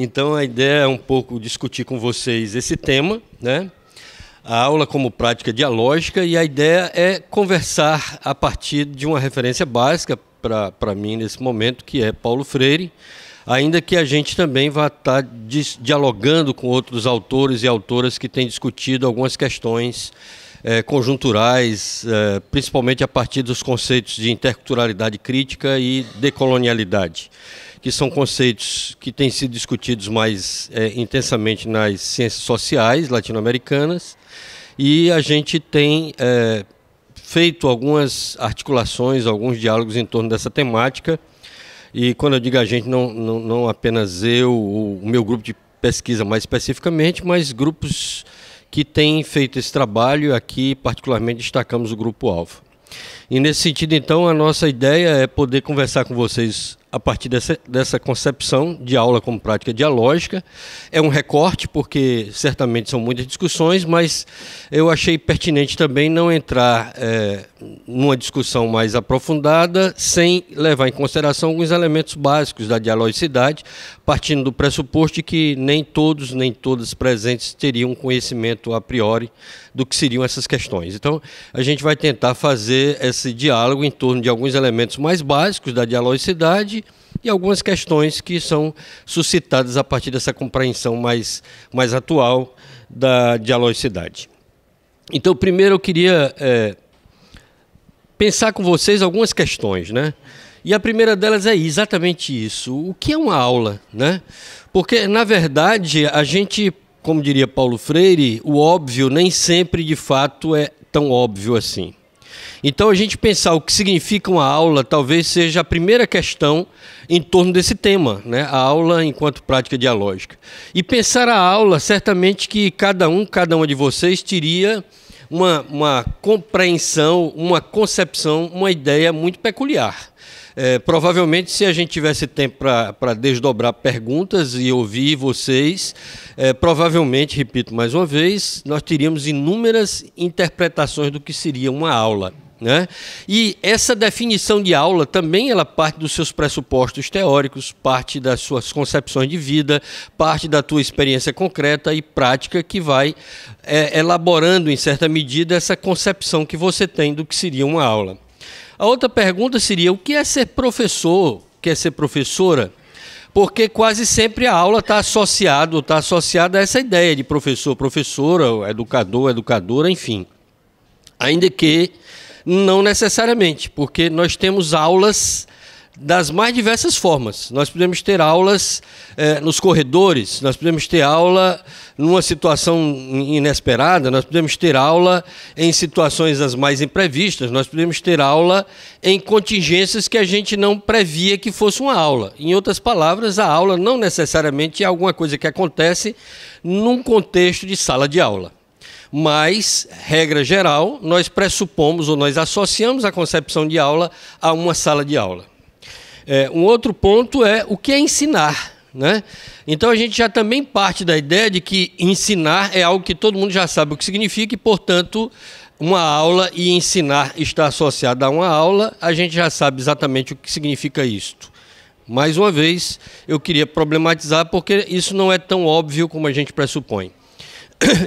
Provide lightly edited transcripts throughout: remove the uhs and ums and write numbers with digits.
Então, a ideia é um pouco discutir com vocês esse tema, né? A aula como prática dialógica, e a ideia é conversar a partir de uma referência básica para mim nesse momento, que é Paulo Freire, ainda que a gente também vá estar dialogando com outros autores e autoras que têm discutido algumas questões conjunturais, principalmente a partir dos conceitos de interculturalidade crítica e decolonialidade, que são conceitos que têm sido discutidos mais intensamente nas ciências sociais latino-americanas, e a gente tem feito algumas articulações, alguns diálogos em torno dessa temática. E quando eu digo a gente, não apenas eu, o meu grupo de pesquisa mais especificamente, mas grupos que têm feito esse trabalho. Aqui, particularmente, destacamos o Grupo Alfa. E nesse sentido, então, a nossa ideia é poder conversar com vocês a partir dessa concepção de aula como prática dialógica. É um recorte, porque certamente são muitas discussões, mas eu achei pertinente também não entrar numa discussão mais aprofundada sem levar em consideração alguns elementos básicos da dialogicidade, partindo do pressuposto de que nem todos, nem todas presentes teriam conhecimento a priori do que seriam essas questões. Então, a gente vai tentar fazer esse diálogo em torno de alguns elementos mais básicos da dialogicidade e algumas questões que são suscitadas a partir dessa compreensão mais atual da dialogicidade. Então, primeiro eu queria pensar com vocês algumas questões, né? E a primeira delas é exatamente isso. O que é uma aula, né? Porque, na verdade, a gente, como diria Paulo Freire, o óbvio nem sempre, de fato, é tão óbvio assim. Então, a gente pensar o que significa uma aula talvez seja a primeira questão em torno desse tema, né? A aula enquanto prática dialógica. E pensar a aula, certamente que cada uma de vocês teria uma compreensão, uma concepção, uma ideia muito peculiar. Provavelmente, se a gente tivesse tempo para desdobrar perguntas e ouvir vocês, provavelmente, repito mais uma vez, nós teríamos inúmeras interpretações do que seria uma aula, né? E essa definição de aula também ela parte dos seus pressupostos teóricos, parte das suas concepções de vida, parte da tua experiência concreta e prática que vai elaborando, em certa medida, essa concepção que você tem do que seria uma aula. A outra pergunta seria: o que é ser professor, o que é ser professora? Porque quase sempre a aula está associada a essa ideia de professor, professora, educador, educadora, enfim. Ainda que não necessariamente, porque nós temos aulas das mais diversas formas. Nós podemos ter aulas nos corredores, nós podemos ter aula numa situação inesperada, nós podemos ter aula em situações as mais imprevistas, nós podemos ter aula em contingências que a gente não previa que fosse uma aula. Em outras palavras, a aula não necessariamente é alguma coisa que acontece num contexto de sala de aula. Mas, regra geral, nós pressupomos ou nós associamos a concepção de aula a uma sala de aula. Um outro ponto é o que é ensinar, né? Então a gente já também parte da ideia de que ensinar é algo que todo mundo já sabe o que significa e, portanto, uma aula e ensinar está associado a uma aula, a gente já sabe exatamente o que significa isto. Mais uma vez, eu queria problematizar porque isso não é tão óbvio como a gente pressupõe.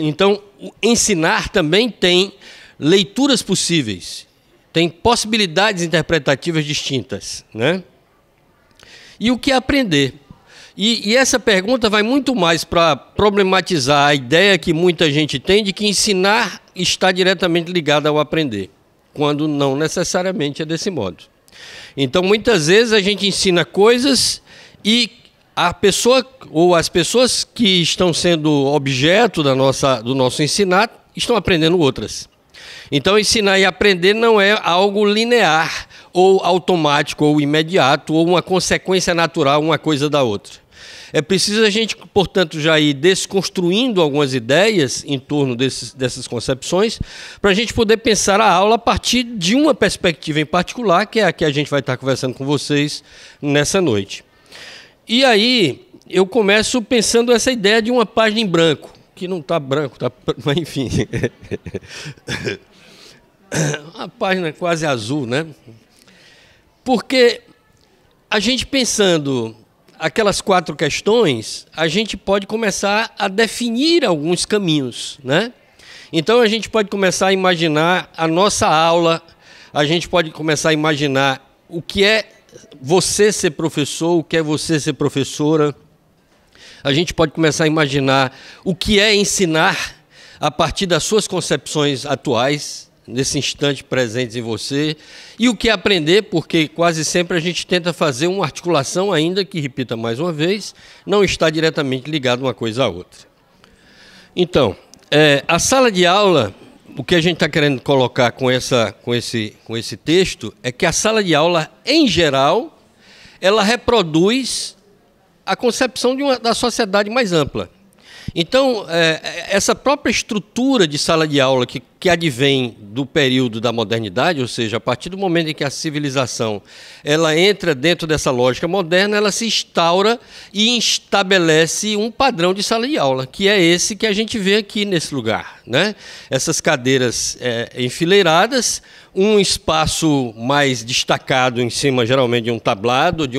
Então, ensinar também tem leituras possíveis, tem possibilidades interpretativas distintas, né? E o que é aprender? E essa pergunta vai muito mais para problematizar a ideia que muita gente tem de que ensinar está diretamente ligado ao aprender, quando não necessariamente é desse modo. Então, muitas vezes a gente ensina coisas e a pessoa ou as pessoas que estão sendo objeto do nosso ensinar estão aprendendo outras. Então, ensinar e aprender não é algo linear, ou automático, ou imediato, ou uma consequência natural, uma coisa da outra. É preciso a gente, portanto, já ir desconstruindo algumas ideias em torno dessas concepções, para a gente poder pensar a aula a partir de uma perspectiva em particular, que é a que a gente vai estar conversando com vocês nessa noite. E aí, eu começo pensando essa ideia de uma página em branco, que não está branco, mas enfim. Uma página quase azul, né? Porque a gente pensando aquelas 4 questões, a gente pode começar a definir alguns caminhos, né? Então, a gente pode começar a imaginar a nossa aula, a gente pode começar a imaginar o que é você ser professor, o que é você ser professora. A gente pode começar a imaginar o que é ensinar a partir das suas concepções atuais, nesse instante presentes em você, e o que é aprender, porque quase sempre a gente tenta fazer uma articulação, ainda que, repita mais uma vez, não está diretamente ligado uma coisa à outra. Então, a sala de aula, o que a gente está querendo colocar com esse texto, é que a sala de aula, em geral, ela reproduz a concepção da sociedade mais ampla. Então, essa própria estrutura de sala de aula que advém do período da modernidade, ou seja, a partir do momento em que a civilização ela entra dentro dessa lógica moderna, ela se instaura e estabelece um padrão de sala de aula, que é esse que a gente vê aqui nesse lugar, né? Essas cadeiras enfileiradas, um espaço mais destacado em cima, geralmente, de um tablado, de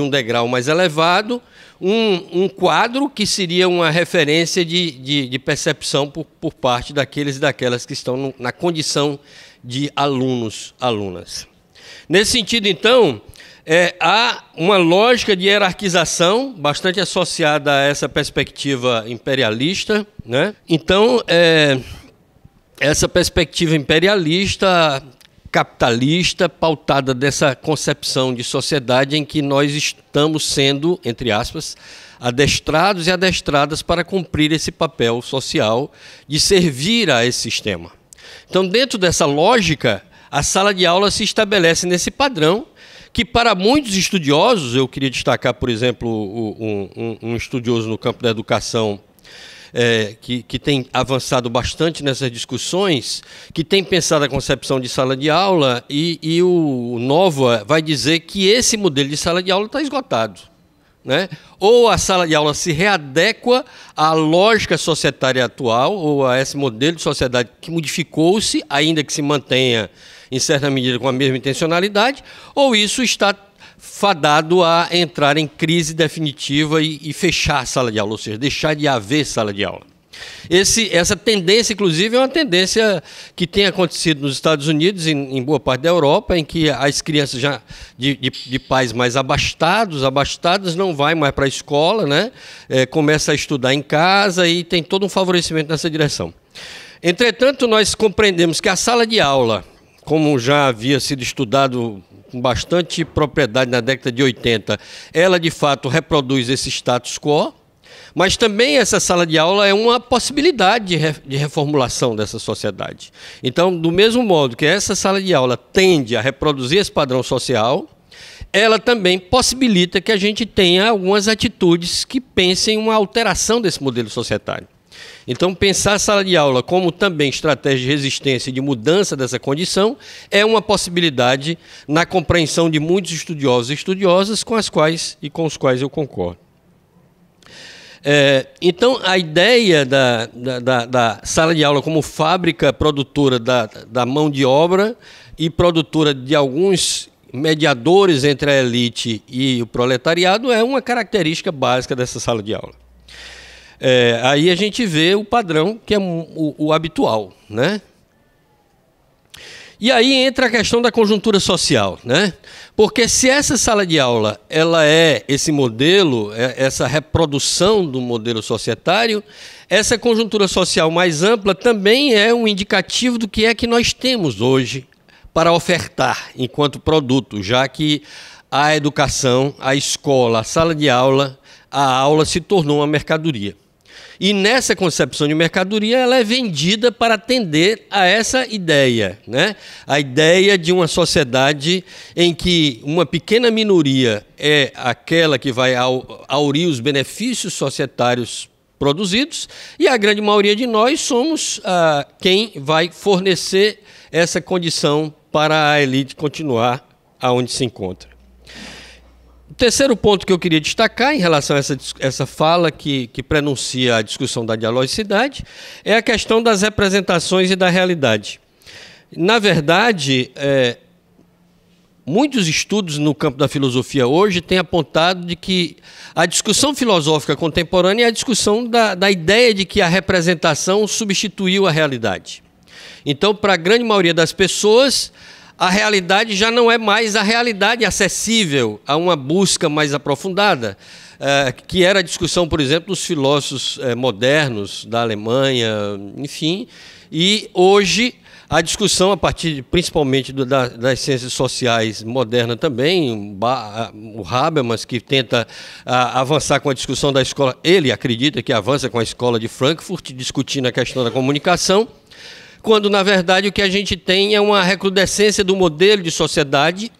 um degrau mais elevado, um quadro que seria uma referência de percepção por parte daqueles e daquelas que estão na condição de alunos, alunas. Nesse sentido, então, há uma lógica de hierarquização bastante associada a essa perspectiva imperialista, né? Então, essa perspectiva imperialista, capitalista, pautada dessa concepção de sociedade em que nós estamos sendo, entre aspas, adestrados e adestradas para cumprir esse papel social de servir a esse sistema. Então, dentro dessa lógica, a sala de aula se estabelece nesse padrão que, para muitos estudiosos, eu queria destacar, por exemplo, um estudioso no campo da educação, que tem avançado bastante nessas discussões, que tem pensado a concepção de sala de aula, e o Nova vai dizer que esse modelo de sala de aula está esgotado, né? Ou a sala de aula se readequa à lógica societária atual, ou a esse modelo de sociedade que modificou-se, ainda que se mantenha, em certa medida, com a mesma intencionalidade, ou isso está fadado a entrar em crise definitiva e fechar a sala de aula, ou seja, deixar de haver sala de aula. Essa tendência, inclusive, é uma tendência que tem acontecido nos Estados Unidos, em boa parte da Europa, em que as crianças já de pais mais abastadas, não vai mais para a escola, né? Começa a estudar em casa e tem todo um favorecimento nessa direção. Entretanto, nós compreendemos que a sala de aula, como já havia sido estudado com bastante propriedade na década de 80, ela de fato reproduz esse status quo, mas também essa sala de aula é uma possibilidade de reformulação dessa sociedade. Então, do mesmo modo que essa sala de aula tende a reproduzir esse padrão social, ela também possibilita que a gente tenha algumas atitudes que pensem uma alteração desse modelo societário. Então, pensar a sala de aula como também estratégia de resistência e de mudança dessa condição é uma possibilidade na compreensão de muitos estudiosos e estudiosas com os quais eu concordo. Então, a ideia da sala de aula como fábrica produtora da mão de obra e produtora de alguns mediadores entre a elite e o proletariado é uma característica básica dessa sala de aula. Aí a gente vê o padrão que é o habitual, né? E aí entra a questão da conjuntura social, né? Porque se essa sala de aula ela é esse modelo, essa reprodução do modelo societário, essa conjuntura social mais ampla também é um indicativo do que é que nós temos hoje para ofertar enquanto produto, já que a educação, a escola, a sala de aula, a aula se tornou uma mercadoria. E nessa concepção de mercadoria, ela é vendida para atender a essa ideia, né? A ideia de uma sociedade em que uma pequena minoria é aquela que vai aurir os benefícios societários produzidos e a grande maioria de nós somos quem vai fornecer essa condição para a elite continuar aonde se encontra. O terceiro ponto que eu queria destacar em relação a essa fala que prenuncia a discussão da dialogicidade é a questão das representações e da realidade. Na verdade, muitos estudos no campo da filosofia hoje têm apontado de que a discussão filosófica contemporânea é a discussão da ideia de que a representação substituiu a realidade. Então, para a grande maioria das pessoas, a realidade já não é mais a realidade acessível a uma busca mais aprofundada, que era a discussão, por exemplo, dos filósofos modernos da Alemanha, enfim, e hoje a discussão, a partir principalmente das ciências sociais modernas também, o Habermas, que tenta avançar com a discussão da escola, ele acredita que avança com a escola de Frankfurt, discutindo a questão da comunicação, quando, na verdade, o que a gente tem é uma recrudescência do modelo de sociedade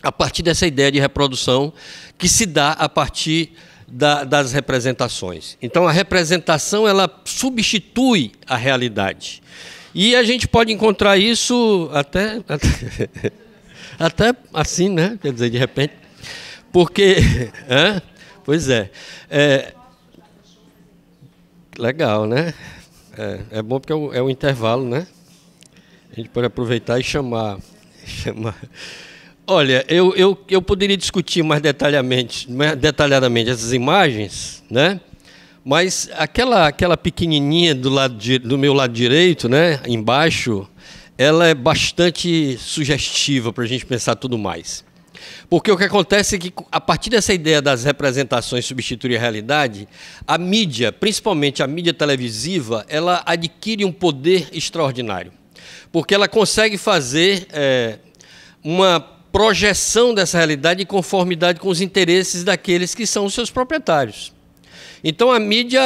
a partir dessa ideia de reprodução que se dá a partir das representações. Então, a representação, ela substitui a realidade. E a gente pode encontrar isso até assim, né? Quer dizer, de repente. Porque... Pois é. Legal, né? É bom porque é o intervalo, né? A gente pode aproveitar e chamar. Olha, eu poderia discutir mais detalhadamente essas imagens, né? Mas aquela pequenininha do meu lado direito, né, embaixo, ela é bastante sugestiva para a gente pensar tudo mais. Porque o que acontece é que, a partir dessa ideia das representações substituir a realidade, a mídia, principalmente a mídia televisiva, ela adquire um poder extraordinário. Porque ela consegue fazer uma projeção dessa realidade em conformidade com os interesses daqueles que são os seus proprietários. Então, a mídia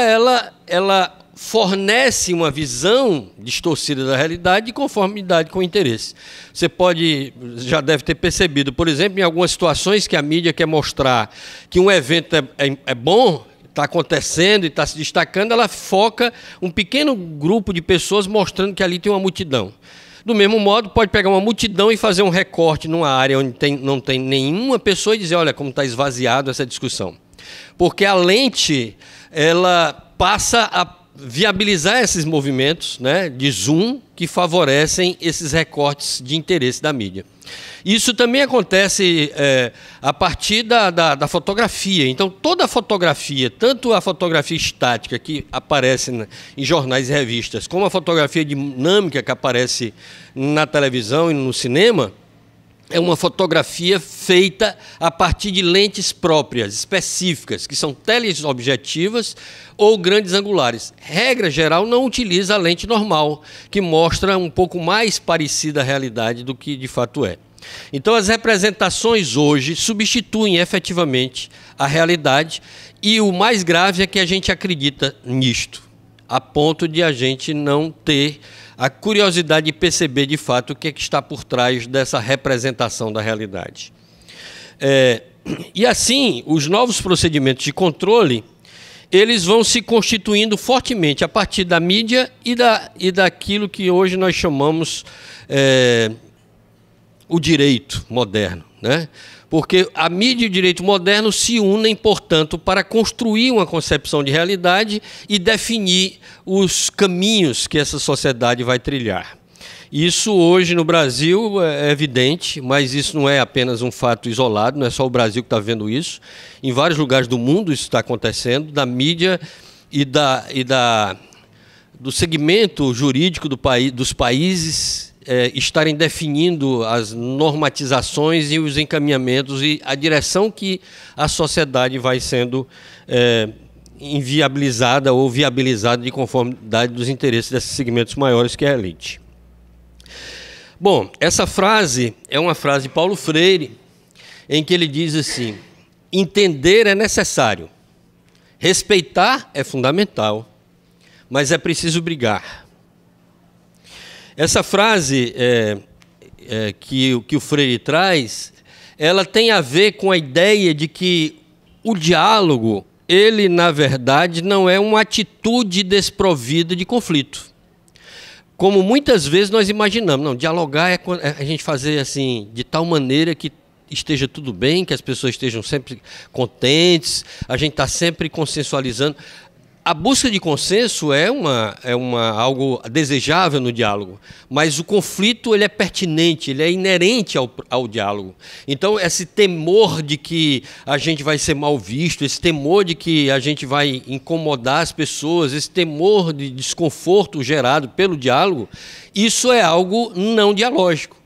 ela fornece uma visão distorcida da realidade de conformidade com o interesse. Você já deve ter percebido, por exemplo, em algumas situações que a mídia quer mostrar que um evento é bom, está acontecendo e está se destacando, ela foca um pequeno grupo de pessoas mostrando que ali tem uma multidão. Do mesmo modo, pode pegar uma multidão e fazer um recorte numa área onde não tem nenhuma pessoa e dizer, olha como está esvaziado essa discussão. Porque a lente, ela passa a viabilizar esses movimentos, né, de zoom que favorecem esses recortes de interesse da mídia. Isso também acontece a partir da fotografia. Então, toda a fotografia, tanto a fotografia estática que aparece em jornais e revistas, como a fotografia dinâmica que aparece na televisão e no cinema, é uma fotografia feita a partir de lentes próprias, específicas, que são teleobjetivas ou grandes angulares. Regra geral, não utiliza a lente normal, que mostra um pouco mais parecida a realidade do que de fato é. Então, as representações hoje substituem efetivamente a realidade e o mais grave é que a gente acredita nisto, a ponto de a gente não ter a curiosidade de perceber, de fato, o que está por trás dessa representação da realidade. E assim, os novos procedimentos de controle, eles vão se constituindo fortemente a partir da mídia e daquilo que hoje nós chamamos o direito moderno, né? Porque a mídia e o direito moderno se unem, portanto, para construir uma concepção de realidade e definir os caminhos que essa sociedade vai trilhar. Isso hoje no Brasil é evidente, mas isso não é apenas um fato isolado, não é só o Brasil que está vendo isso. Em vários lugares do mundo isso está acontecendo, da mídia e do segmento jurídico dos países estarem definindo as normatizações e os encaminhamentos e a direção que a sociedade vai sendo inviabilizada ou viabilizada de conformidade dos interesses desses segmentos maiores que é a elite. Bom, essa frase é uma frase de Paulo Freire, em que ele diz assim: entender é necessário, respeitar é fundamental, mas é preciso brigar. Essa frase que o Freire traz, ela tem a ver com a ideia de que o diálogo, ele, na verdade, não é uma atitude desprovida de conflito. Como muitas vezes nós imaginamos, não, dialogar é a gente fazer assim, de tal maneira que esteja tudo bem, que as pessoas estejam sempre contentes, a gente está sempre consensualizando. A busca de consenso é algo desejável no diálogo, mas o conflito ele é pertinente, ele é inerente ao diálogo. Então, esse temor de que a gente vai ser mal visto, esse temor de que a gente vai incomodar as pessoas, esse temor de desconforto gerado pelo diálogo, isso é algo não dialógico.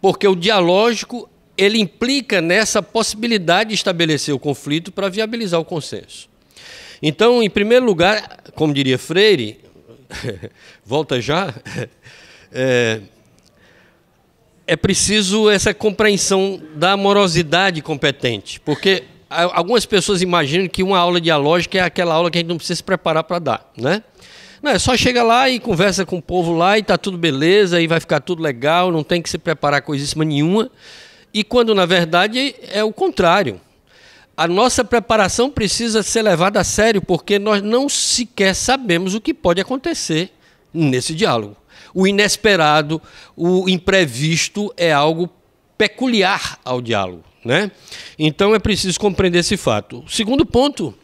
Porque o dialógico ele implica nessa possibilidade de estabelecer o conflito para viabilizar o consenso. Então, em primeiro lugar, como diria Freire, volta já, é preciso essa compreensão da amorosidade competente, porque algumas pessoas imaginam que uma aula dialógica é aquela aula que a gente não precisa se preparar para dar, né? Não, é só chega lá e conversa com o povo lá e está tudo beleza, e vai ficar tudo legal, não tem que se preparar coisíssima nenhuma, e quando, na verdade, é o contrário. A nossa preparação precisa ser levada a sério, porque nós não sequer sabemos o que pode acontecer nesse diálogo. O inesperado, o imprevisto é algo peculiar ao diálogo, né? Então é preciso compreender esse fato. O segundo ponto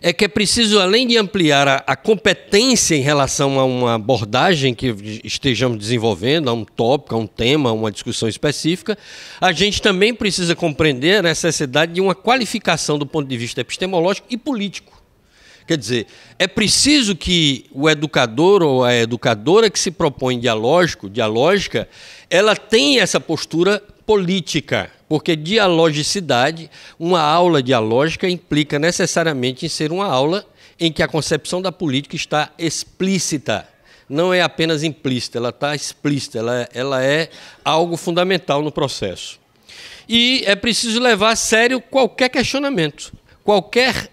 é que é preciso, além de ampliar a competência em relação a uma abordagem que estejamos desenvolvendo, a um tópico, a um tema, a uma discussão específica, a gente também precisa compreender a necessidade de uma qualificação do ponto de vista epistemológico e político. Quer dizer, é preciso que o educador ou a educadora que se propõe dialógica, ela tenha essa postura política, porque dialogicidade, uma aula dialógica implica necessariamente em ser uma aula em que a concepção da política está explícita, não é apenas implícita, ela está explícita, ela é algo fundamental no processo. E é preciso levar a sério qualquer questionamento, qualquer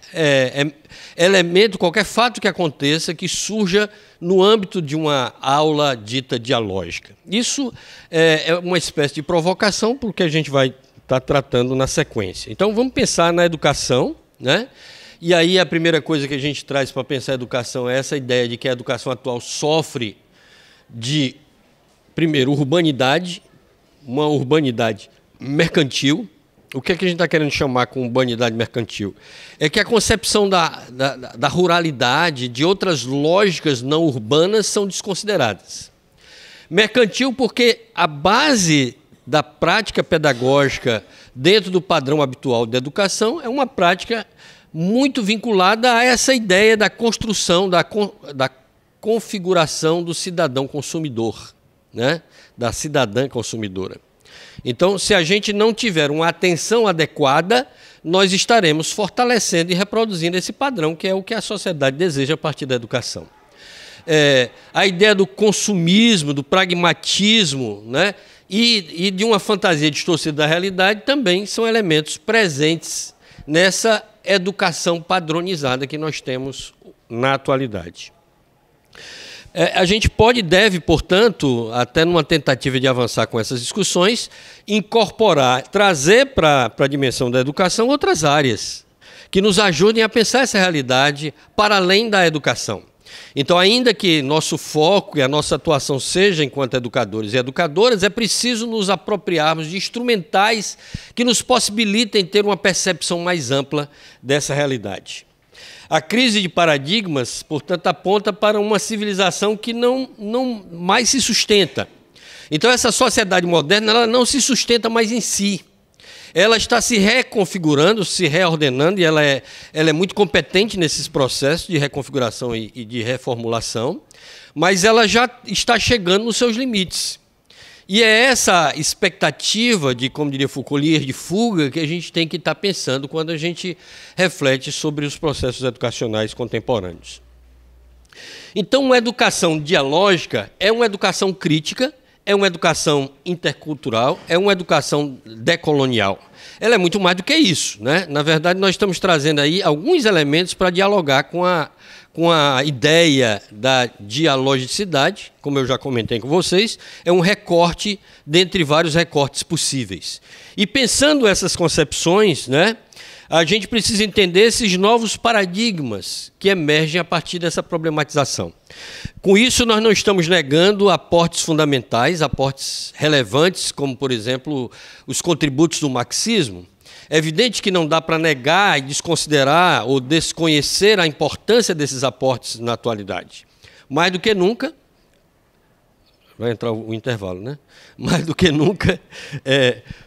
elemento, qualquer fato que aconteça, que surja no âmbito de uma aula dita dialógica. Isso é uma espécie de provocação, porque a gente vai estar tratando na sequência. Então, vamos pensar na educação, né? E aí a primeira coisa que a gente traz para pensar a educação é essa ideia de que a educação atual sofre de, primeiro, urbanidade, uma urbanidade mercantil. O que é que a gente está querendo chamar com urbanidade mercantil? É que a concepção da ruralidade, de outras lógicas não urbanas, são desconsideradas. Mercantil porque a base da prática pedagógica dentro do padrão habitual de educação é uma prática muito vinculada a essa ideia da construção, da configuração do cidadão consumidor, né? Da cidadã consumidora. Então, se a gente não tiver uma atenção adequada, nós estaremos fortalecendo e reproduzindo esse padrão, que é o que a sociedade deseja a partir da educação. A ideia do consumismo, do pragmatismo, né, e de uma fantasia distorcida da realidade também são elementos presentes nessa educação padronizada que nós temos na atualidade. A gente pode e deve, portanto, até numa tentativa de avançar com essas discussões, incorporar, trazer para a dimensão da educação outras áreas que nos ajudem a pensar essa realidade para além da educação. Então, ainda que nosso foco e a nossa atuação seja enquanto educadores e educadoras, é preciso nos apropriarmos de instrumentais que nos possibilitem ter uma percepção mais ampla dessa realidade. A crise de paradigmas, portanto, aponta para uma civilização que não mais se sustenta. Então, essa sociedade moderna ela não se sustenta mais em si. Ela está se reconfigurando, se reordenando, e ela é muito competente nesses processos de reconfiguração e de reformulação, mas ela já está chegando nos seus limites. E é essa expectativa de, como diria Foucault, linhas de fuga que a gente tem que estar pensando quando a gente reflete sobre os processos educacionais contemporâneos. Então, uma educação dialógica é uma educação crítica, é uma educação intercultural, é uma educação decolonial. Ela é muito mais do que isso, né? Na verdade, nós estamos trazendo aí alguns elementos para dialogar com a ideia da dialogicidade, como eu já comentei com vocês, é um recorte dentre vários recortes possíveis. E pensando essas concepções, né, a gente precisa entender esses novos paradigmas que emergem a partir dessa problematização. Com isso, nós não estamos negando aportes fundamentais, aportes relevantes, como, por exemplo, os contributos do marxismo. É evidente que não dá para negar e desconsiderar ou desconhecer a importância desses aportes na atualidade. Mais do que nunca, vai entrar o intervalo, né? Mais do que nunca,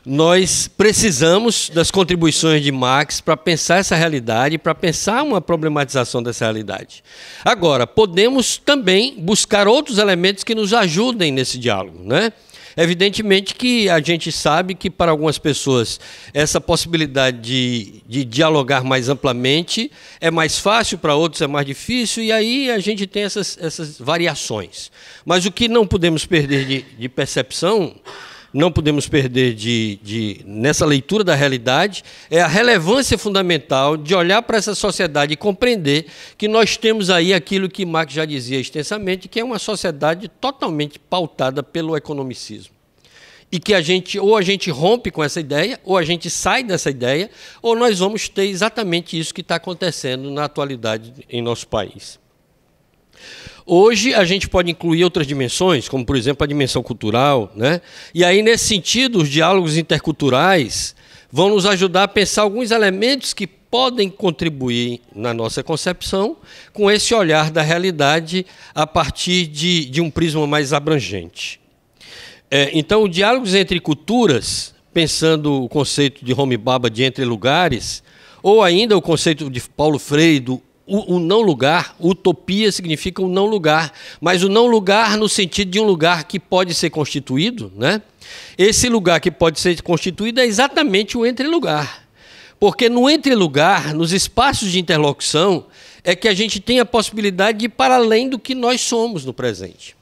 nós precisamos das contribuições de Marx para pensar essa realidade, para pensar uma problematização dessa realidade. Agora, podemos também buscar outros elementos que nos ajudem nesse diálogo, né? Evidentemente que a gente sabe que para algumas pessoas essa possibilidade de dialogar mais amplamente é mais fácil, para outros é mais difícil, e aí a gente tem essas variações. Mas o que não podemos perder de percepção, não podemos perder nessa leitura da realidade, é a relevância fundamental de olhar para essa sociedade e compreender que nós temos aí aquilo que Marx já dizia extensamente, que é uma sociedade totalmente pautada pelo economicismo. E que ou a gente rompe com essa ideia, ou a gente sai dessa ideia, ou nós vamos ter exatamente isso que está acontecendo na atualidade em nosso país. Hoje, a gente pode incluir outras dimensões, como, por exemplo, a dimensão cultural, né? E aí, nesse sentido, os diálogos interculturais vão nos ajudar a pensar alguns elementos que podem contribuir na nossa concepção com esse olhar da realidade a partir de um prisma mais abrangente. Então, os diálogos entre culturas, pensando o conceito de Homi Bhabha de entre lugares, ou ainda o conceito de Paulo Freire do o não lugar, utopia significa o não lugar, mas o não lugar no sentido de um lugar que pode ser constituído, né? Esse lugar que pode ser constituído é exatamente o entre-lugar. Porque no entre-lugar, nos espaços de interlocução, é que a gente tem a possibilidade de ir para além do que nós somos no presente.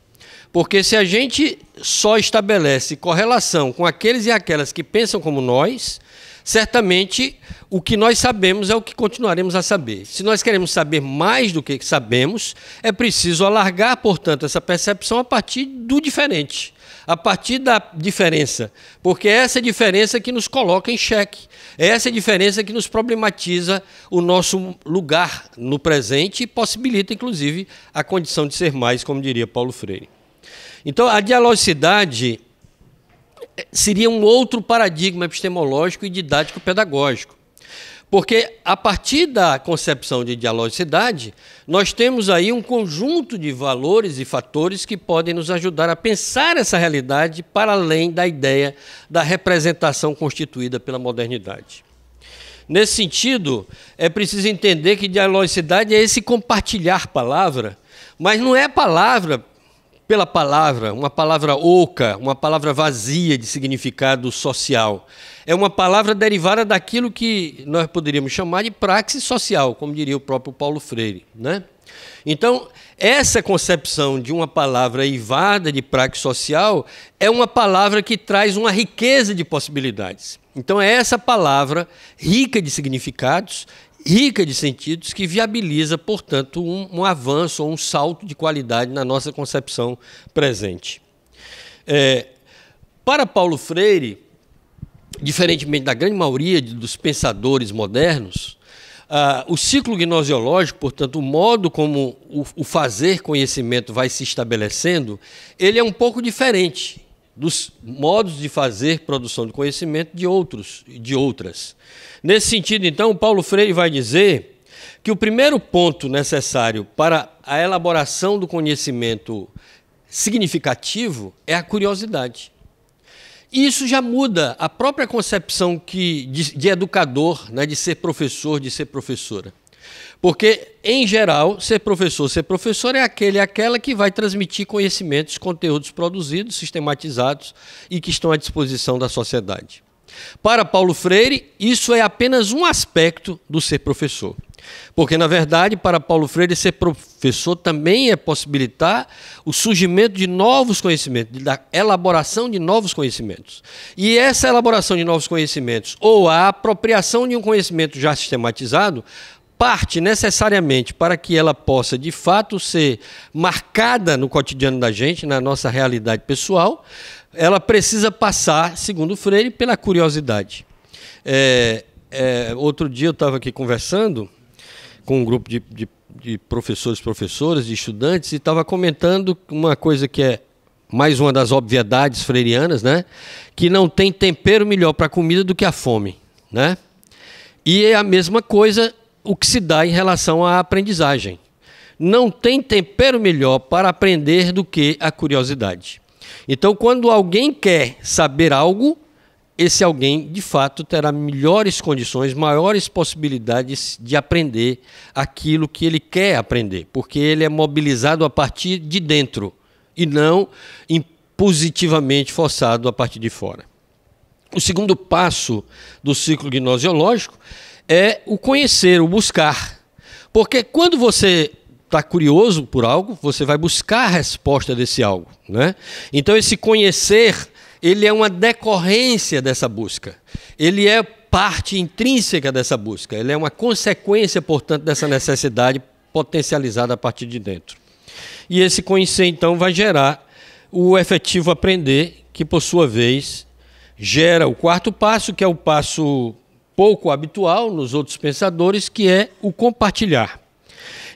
Porque se a gente só estabelece correlação com aqueles e aquelas que pensam como nós, certamente o que nós sabemos é o que continuaremos a saber. Se nós queremos saber mais do que sabemos, é preciso alargar, portanto, essa percepção a partir do diferente, a partir da diferença, porque é essa diferença que nos coloca em xeque, é essa diferença que nos problematiza o nosso lugar no presente e possibilita, inclusive, a condição de ser mais, como diria Paulo Freire. Então, a dialogicidade seria um outro paradigma epistemológico e didático-pedagógico. Porque, a partir da concepção de dialogicidade, nós temos aí um conjunto de valores e fatores que podem nos ajudar a pensar essa realidade para além da ideia da representação constituída pela modernidade. Nesse sentido, é preciso entender que dialogicidade é esse compartilhar palavra, mas não é palavra pela palavra, uma palavra oca, uma palavra vazia de significado social. É uma palavra derivada daquilo que nós poderíamos chamar de praxis social, como diria o próprio Paulo Freire, né? Então, essa concepção de uma palavra eivada de praxis social é uma palavra que traz uma riqueza de possibilidades. Então, é essa palavra rica de significados, rica de sentidos, que viabiliza, portanto, um avanço ou um salto de qualidade na nossa concepção presente. Para Paulo Freire, diferentemente da grande maioria dos pensadores modernos, o ciclo gnosiológico, portanto, o modo como o fazer conhecimento vai se estabelecendo, ele é um pouco diferente dos modos de fazer produção de conhecimento de outras. Nesse sentido, então, Paulo Freire vai dizer que o primeiro ponto necessário para a elaboração do conhecimento significativo é a curiosidade. E isso já muda a própria concepção de educador, né, de ser professor, de ser professora. Porque, em geral, ser professor é aquele e aquela que vai transmitir conhecimentos, conteúdos produzidos, sistematizados e que estão à disposição da sociedade. Para Paulo Freire, isso é apenas um aspecto do ser professor. Porque, na verdade, para Paulo Freire, ser professor também é possibilitar o surgimento de novos conhecimentos, da elaboração de novos conhecimentos. E essa elaboração de novos conhecimentos, ou a apropriação de um conhecimento já sistematizado, parte necessariamente para que ela possa, de fato, ser marcada no cotidiano da gente, na nossa realidade pessoal, ela precisa passar, segundo Freire, pela curiosidade. Outro dia eu estava aqui conversando com um grupo de professores, professoras, de estudantes, e estava comentando uma coisa que é mais uma das obviedades freirianas, né? Que não tem tempero melhor para a comida do que a fome, né? E é a mesma coisa o que se dá em relação à aprendizagem. Não tem tempero melhor para aprender do que a curiosidade. Então, quando alguém quer saber algo, esse alguém, de fato, terá melhores condições, maiores possibilidades de aprender aquilo que ele quer aprender, porque ele é mobilizado a partir de dentro e não impositivamente forçado a partir de fora. O segundo passo do ciclo gnosiológico é o conhecer, o buscar. Porque quando você está curioso por algo, você vai buscar a resposta desse algo, né? Então, esse conhecer, ele é uma decorrência dessa busca. Ele é parte intrínseca dessa busca. Ele é uma consequência, portanto, dessa necessidade potencializada a partir de dentro. E esse conhecer, então, vai gerar o efetivo aprender, que, por sua vez, gera o quarto passo, que é o passo pouco habitual nos outros pensadores, que é o compartilhar.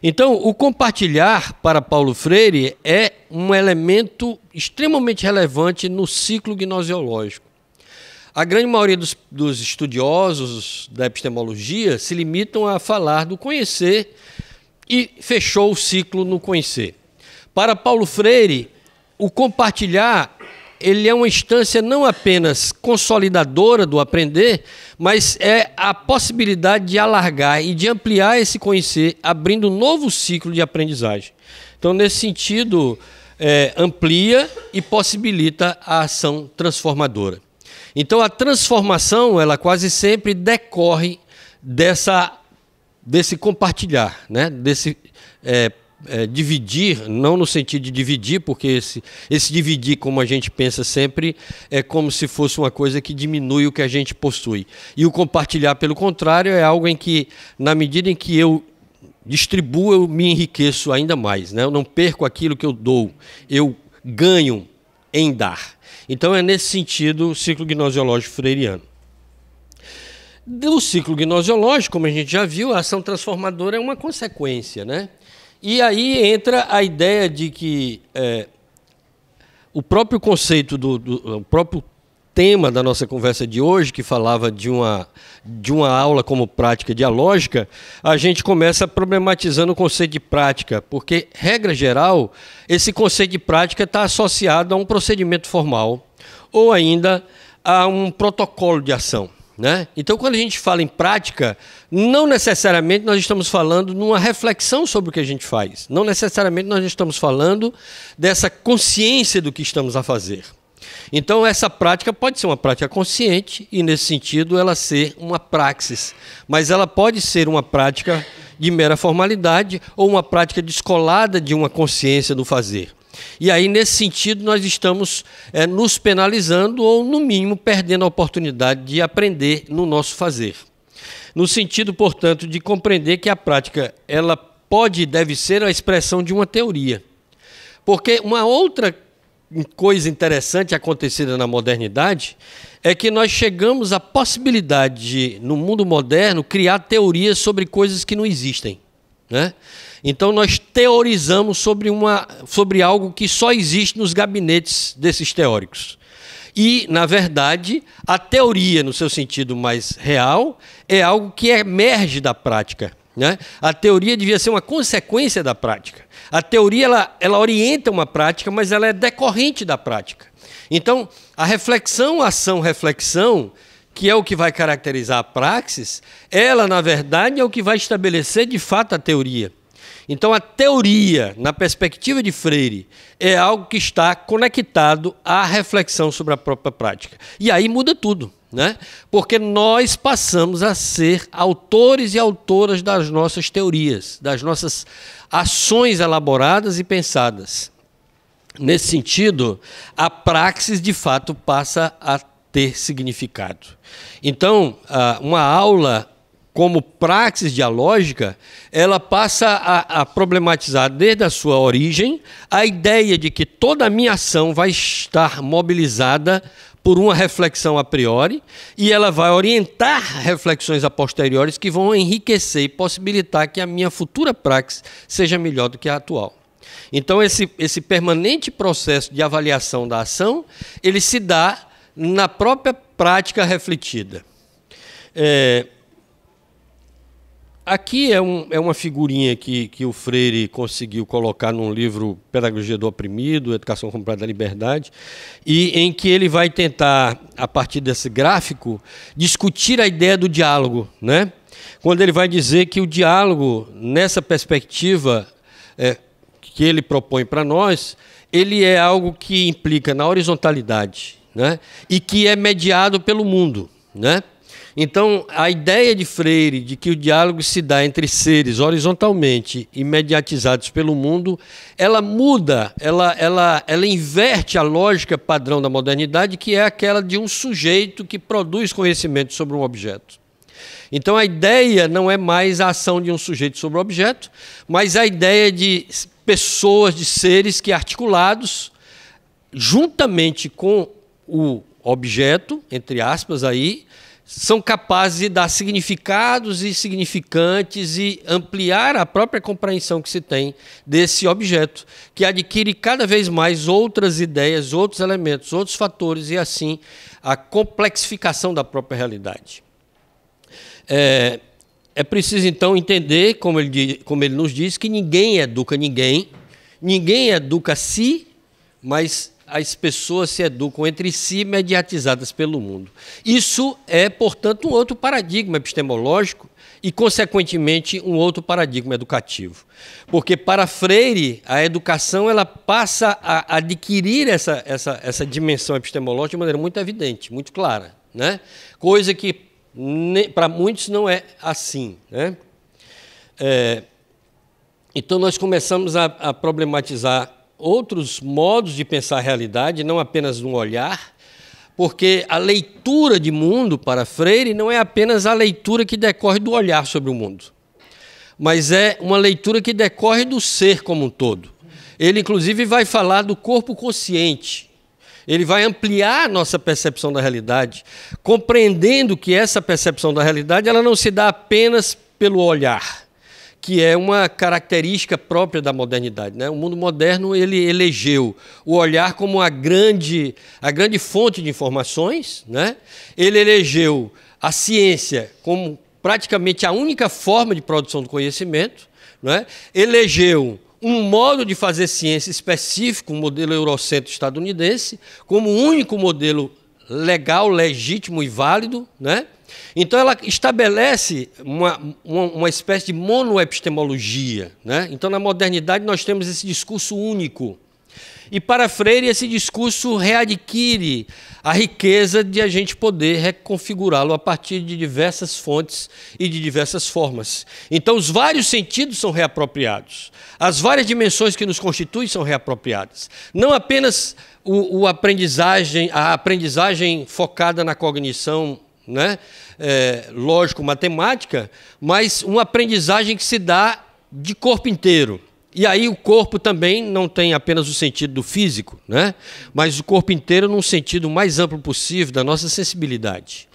Então, o compartilhar, para Paulo Freire, é um elemento extremamente relevante no ciclo gnosiológico. A grande maioria dos estudiosos da epistemologia se limitam a falar do conhecer e fechou o ciclo no conhecer. Para Paulo Freire, o compartilhar ele é uma instância não apenas consolidadora do aprender, mas é a possibilidade de alargar e de ampliar esse conhecer, abrindo um novo ciclo de aprendizagem. Então, nesse sentido, amplia e possibilita a ação transformadora. Então, a transformação, ela quase sempre decorre desse compartilhar, né? Desse dividir, não no sentido de dividir, porque esse dividir, como a gente pensa sempre, é como se fosse uma coisa que diminui o que a gente possui. E o compartilhar, pelo contrário, é algo em que, na medida em que eu distribuo, eu me enriqueço ainda mais, né? Eu não perco aquilo que eu dou, eu ganho em dar. Então, é nesse sentido o ciclo gnosiológico freiriano. Do ciclo gnosiológico, como a gente já viu, a ação transformadora é uma consequência, né? E aí entra a ideia de que o próprio conceito, o próprio tema da nossa conversa de hoje, que falava de uma aula como prática dialógica, a gente começa problematizando o conceito de prática, porque, regra geral, esse conceito de prática está associado a um procedimento formal ou ainda a um protocolo de ação, né? Então, quando a gente fala em prática, não necessariamente nós estamos falando numa reflexão sobre o que a gente faz. Não necessariamente nós estamos falando dessa consciência do que estamos a fazer. Então, essa prática pode ser uma prática consciente e, nesse sentido, ela ser uma praxis. Mas ela pode ser uma prática de mera formalidade ou uma prática descolada de uma consciência do fazer. E aí, nesse sentido, nós estamos nos penalizando ou, no mínimo, perdendo a oportunidade de aprender no nosso fazer. No sentido, portanto, de compreender que a prática ela pode e deve ser a expressão de uma teoria. Porque uma outra coisa interessante acontecida na modernidade é que nós chegamos à possibilidade de, no mundo moderno, criar teorias sobre coisas que não existem, né? Então, nós teorizamos sobre algo que só existe nos gabinetes desses teóricos. E, na verdade, a teoria, no seu sentido mais real, é algo que emerge da prática, né? A teoria devia ser uma consequência da prática. A teoria ela orienta uma prática, mas ela é decorrente da prática. Então, a reflexão, ação, reflexão, que é o que vai caracterizar a praxis, ela, na verdade, é o que vai estabelecer, de fato, a teoria. Então, a teoria, na perspectiva de Freire, é algo que está conectado à reflexão sobre a própria prática. E aí muda tudo, né? Porque nós passamos a ser autores e autoras das nossas teorias, das nossas ações elaboradas e pensadas. Nesse sentido, a praxis, de fato, passa a ter significado. Então, uma aula como praxis dialógica, ela passa a problematizar desde a sua origem a ideia de que toda a minha ação vai estar mobilizada por uma reflexão a priori e ela vai orientar reflexões a posteriores que vão enriquecer e possibilitar que a minha futura praxis seja melhor do que a atual. Então, esse permanente processo de avaliação da ação, ele se dá na própria prática refletida. aqui é uma figurinha que o Freire conseguiu colocar num livro Pedagogia do Oprimido, Educação Completa da Liberdade, e em que ele vai tentar, a partir desse gráfico, discutir a ideia do diálogo, né? Quando ele vai dizer que o diálogo, nessa perspectiva que ele propõe para nós, ele é algo que implica na horizontalidade, né? E que é mediado pelo mundo, né? Então, a ideia de Freire de que o diálogo se dá entre seres horizontalmente e mediatizados pelo mundo, ela muda, ela inverte a lógica padrão da modernidade, que é aquela de um sujeito que produz conhecimento sobre um objeto. Então, a ideia não é mais a ação de um sujeito sobre o objeto, mas a ideia de pessoas, de seres que, articulados, juntamente com o objeto, entre aspas, aí, são capazes de dar significados e significantes e ampliar a própria compreensão que se tem desse objeto, que adquire cada vez mais outras ideias, outros elementos, outros fatores, e assim a complexificação da própria realidade. É preciso, então, entender, como ele nos diz, que ninguém educa ninguém, ninguém educa a si, mas as pessoas se educam entre si, mediatizadas pelo mundo. Isso é, portanto, um outro paradigma epistemológico e, consequentemente, um outro paradigma educativo. Porque, para Freire, a educação ela passa a adquirir essa dimensão epistemológica de maneira muito evidente, muito clara, né? Coisa que, para muitos, não é assim, né? Então, nós começamos a problematizar outros modos de pensar a realidade, não apenas no olhar, porque a leitura de mundo para Freire não é apenas a leitura que decorre do olhar sobre o mundo, mas é uma leitura que decorre do ser como um todo. Ele, inclusive, vai falar do corpo consciente. Ele vai ampliar a nossa percepção da realidade, compreendendo que essa percepção da realidade ela não se dá apenas pelo olhar, que é uma característica própria da modernidade, né? O mundo moderno ele elegeu o olhar como a grande fonte de informações, né? Ele elegeu a ciência como praticamente a única forma de produção do conhecimento, né? Elegeu um modo de fazer ciência específico, um modelo eurocêntrico estadunidense, como o único modelo legal, legítimo e válido, né? Então, ela estabelece uma espécie de monoepistemologia, né? Então, na modernidade, nós temos esse discurso único. E, para Freire, esse discurso readquire a riqueza de a gente poder reconfigurá-lo a partir de diversas fontes e de diversas formas. Então, os vários sentidos são reapropriados. As várias dimensões que nos constituem são reapropriadas. Não apenas a aprendizagem focada na cognição, né? Lógico-matemática, mas uma aprendizagem que se dá de corpo inteiro. E aí o corpo também não tem apenas o sentido do físico, né? Mas o corpo inteiro num sentido mais amplo possível da nossa sensibilidade.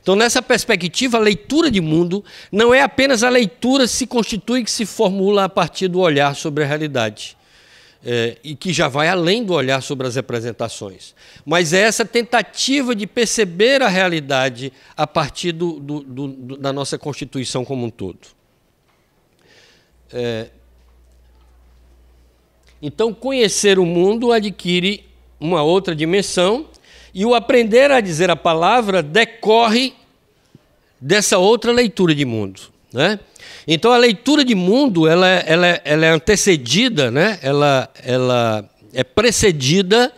Então, nessa perspectiva, a leitura de mundo não é apenas a leitura que se constitui, que se formula a partir do olhar sobre a realidade. E que já vai além do olhar sobre as representações. Mas é essa tentativa de perceber a realidade a partir da nossa constituição como um todo. Então, conhecer o mundo adquire uma outra dimensão e o aprender a dizer a palavra decorre dessa outra leitura de mundo, né? Então, a leitura de mundo ela é antecedida, né? Ela é precedida,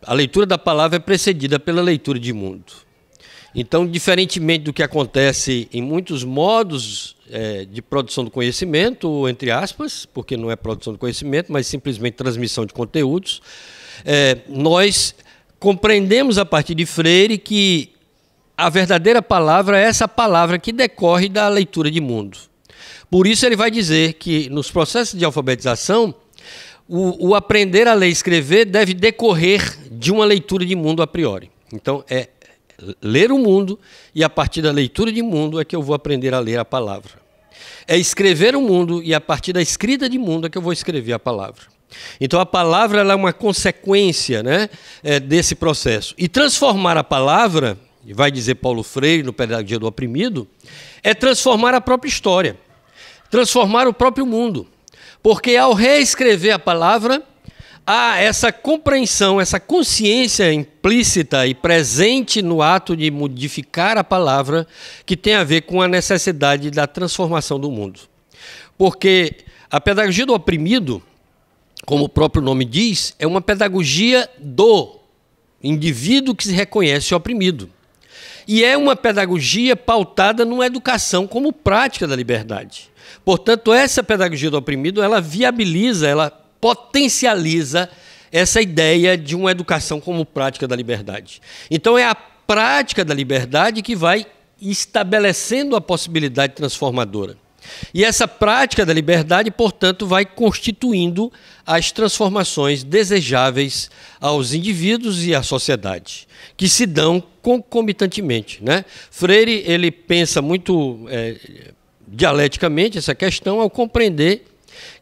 a leitura da palavra é precedida pela leitura de mundo. Então, diferentemente do que acontece em muitos modos de produção do conhecimento, entre aspas, porque não é produção do conhecimento, mas simplesmente transmissão de conteúdos, nós compreendemos a partir de Freire que a verdadeira palavra é essa palavra que decorre da leitura de mundo. Por isso ele vai dizer que nos processos de alfabetização, o aprender a ler e escrever deve decorrer de uma leitura de mundo a priori. Então, é ler o mundo e a partir da leitura de mundo é que eu vou aprender a ler a palavra. É escrever o mundo e a partir da escrita de mundo é que eu vou escrever a palavra. Então, a palavra ela é uma consequência, né, desse processo. E transformar a palavra e vai dizer Paulo Freire no Pedagogia do Oprimido, é transformar a própria história, transformar o próprio mundo. Porque ao reescrever a palavra, há essa compreensão, essa consciência implícita e presente no ato de modificar a palavra, que tem a ver com a necessidade da transformação do mundo. Porque a pedagogia do oprimido, como o próprio nome diz, é uma pedagogia do indivíduo que se reconhece oprimido. E é uma pedagogia pautada numa educação como prática da liberdade. Portanto, essa pedagogia do oprimido, ela viabiliza, ela potencializa essa ideia de uma educação como prática da liberdade. Então, é a prática da liberdade que vai estabelecendo a possibilidade transformadora. E essa prática da liberdade, portanto, vai constituindo as transformações desejáveis aos indivíduos e à sociedade, que se dão concomitantemente, né? Freire, ele pensa muito dialeticamente essa questão ao compreender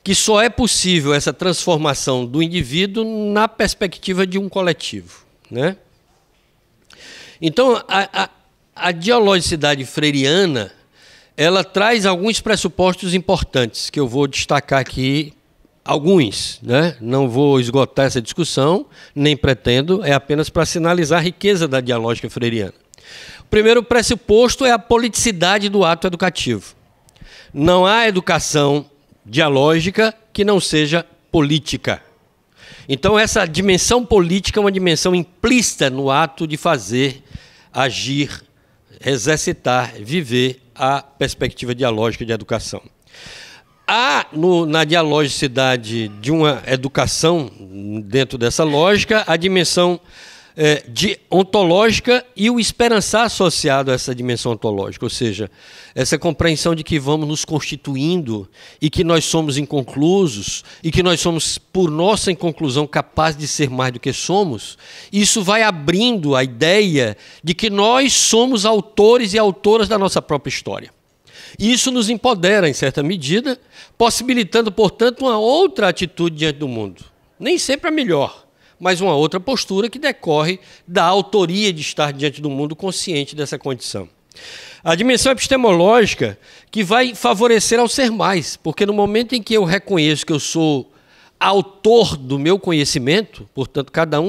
que só é possível essa transformação do indivíduo na perspectiva de um coletivo, né? Então, a dialogicidade freiriana, ela traz alguns pressupostos importantes, que eu vou destacar aqui alguns, né? Não vou esgotar essa discussão, nem pretendo, é apenas para sinalizar a riqueza da dialógica freiriana. O primeiro pressuposto é a politicidade do ato educativo. Não há educação dialógica que não seja política. Então, essa dimensão política é uma dimensão implícita no ato de fazer, agir, exercitar, viver a perspectiva dialógica de educação. Há na dialogicidade de uma educação, dentro dessa lógica, a dimensão ontológica e o esperançar associado a essa dimensão ontológica, ou seja, essa compreensão de que vamos nos constituindo e que nós somos inconclusos e que nós somos, por nossa inconclusão, capazes de ser mais do que somos. Isso vai abrindo a ideia de que nós somos autores e autoras da nossa própria história. E isso nos empodera, em certa medida, possibilitando, portanto, uma outra atitude diante do mundo. Nem sempre a melhor, mas uma outra postura que decorre da autoria de estar diante do mundo consciente dessa condição. A dimensão epistemológica que vai favorecer ao ser mais, porque no momento em que eu reconheço que eu sou autor do meu conhecimento, portanto, cada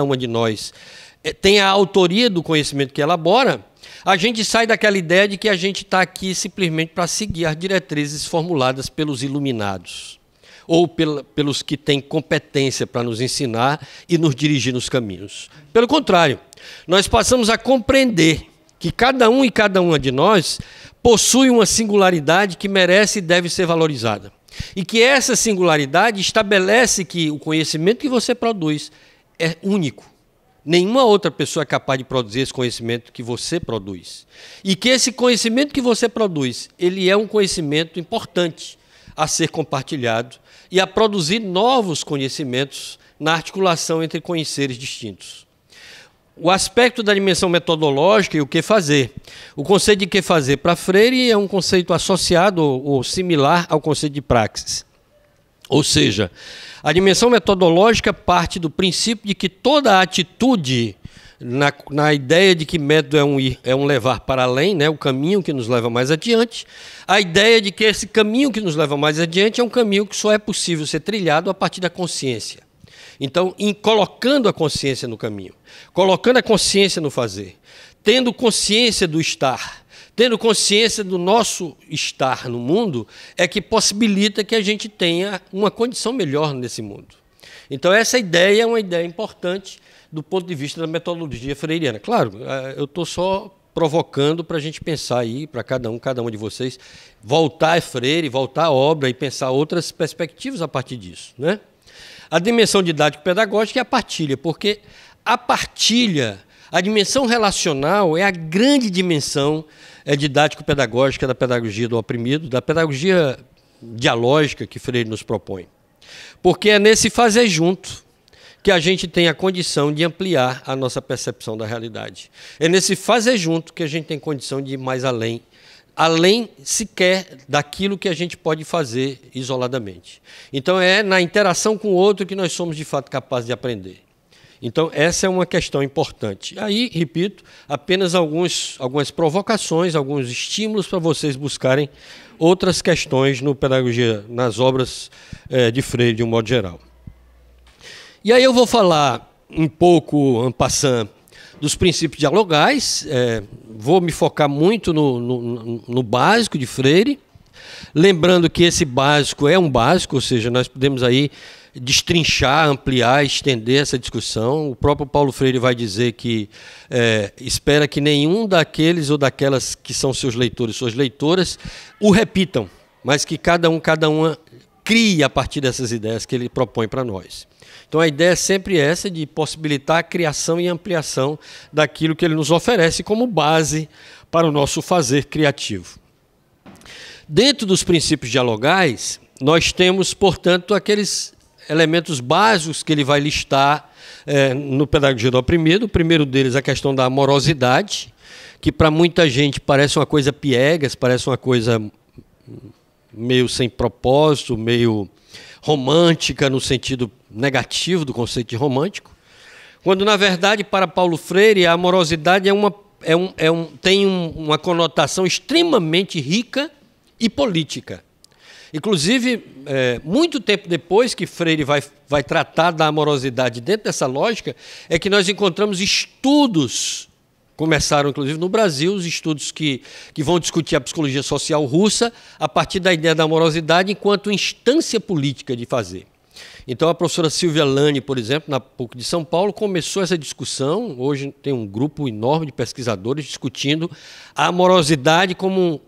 uma de nós tem a autoria do conhecimento que elabora, a gente sai daquela ideia de que a gente está aqui simplesmente para seguir as diretrizes formuladas pelos iluminados, ou pelos que têm competência para nos ensinar e nos dirigir nos caminhos. Pelo contrário, nós passamos a compreender que cada um e cada uma de nós possui uma singularidade que merece e deve ser valorizada. E que essa singularidade estabelece que o conhecimento que você produz é único. Nenhuma outra pessoa é capaz de produzir esse conhecimento que você produz. E que esse conhecimento que você produz, ele é um conhecimento importante a ser compartilhado e a produzir novos conhecimentos na articulação entre conheceres distintos. O aspecto da dimensão metodológica e o que fazer. O conceito de que fazer para Freire é um conceito associado ou similar ao conceito de praxis. Ou seja, a dimensão metodológica parte do princípio de que toda atitude, na ideia de que método é um levar para além, né, o caminho que nos leva mais adiante, a ideia de que esse caminho que nos leva mais adiante é um caminho que só é possível ser trilhado a partir da consciência. Então, colocando a consciência no caminho, colocando a consciência no fazer, tendo consciência do estar, tendo consciência do nosso estar no mundo, é que possibilita que a gente tenha uma condição melhor nesse mundo. Então, essa ideia é uma ideia importante do ponto de vista da metodologia freiriana. Claro, eu estou só provocando para a gente pensar aí, para cada um de vocês, voltar a Freire, voltar à obra e pensar outras perspectivas a partir disso, né? A dimensão didático-pedagógica é a partilha, porque a partilha, a dimensão relacional é a grande dimensão didático-pedagógica da pedagogia do oprimido, da pedagogia dialógica que Freire nos propõe. Porque é nesse fazer junto que a gente tem a condição de ampliar a nossa percepção da realidade. É nesse fazer junto que a gente tem condição de ir mais além sequer daquilo que a gente pode fazer isoladamente. Então, é na interação com o outro que nós somos, de fato, capazes de aprender. Então, essa é uma questão importante. Aí, repito, apenas algumas provocações, alguns estímulos para vocês buscarem outras questões no pedagogia, nas obras de Freire, de um modo geral. E aí eu vou falar um pouco, en passant, dos princípios dialogais, vou me focar muito no básico de Freire, lembrando que esse básico é um básico, ou seja, nós podemos aí destrinchar, ampliar, estender essa discussão. O próprio Paulo Freire vai dizer que espera que nenhum daqueles ou daquelas que são seus leitores, suas leitoras, o repitam, mas que cada uma crie a partir dessas ideias que ele propõe para nós. Então a ideia é sempre essa, de possibilitar a criação e ampliação daquilo que ele nos oferece como base para o nosso fazer criativo. Dentro dos princípios dialogais, nós temos, portanto, aqueles elementos básicos que ele vai listar no Pedagogia do Oprimido. O primeiro deles é a questão da amorosidade, que para muita gente parece uma coisa piegas, parece uma coisa meio sem propósito, meio romântica no sentido negativo do conceito de romântico, quando, na verdade, para Paulo Freire, a amorosidade tem uma conotação extremamente rica e política. Inclusive, muito tempo depois que Freire vai tratar da amorosidade dentro dessa lógica, é que nós encontramos estudos, começaram inclusive no Brasil, os estudos que vão discutir a psicologia social russa a partir da ideia da amorosidade enquanto instância política de fazer. Então a professora Silvia Lani, por exemplo, na PUC de São Paulo, começou essa discussão. Hoje tem um grupo enorme de pesquisadores discutindo a amorosidade como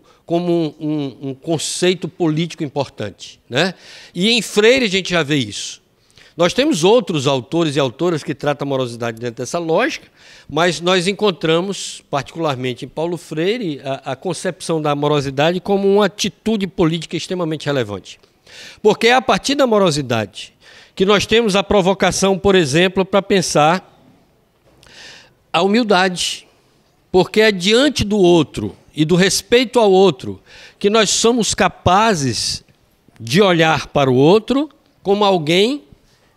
um conceito político importante, né? E em Freire a gente já vê isso. Nós temos outros autores e autoras que tratam a amorosidade dentro dessa lógica, mas nós encontramos, particularmente em Paulo Freire, a concepção da amorosidade como uma atitude política extremamente relevante. Porque é a partir da amorosidade que nós temos a provocação, por exemplo, para pensar a humildade. Porque é diante do outro e do respeito ao outro que nós somos capazes de olhar para o outro como alguém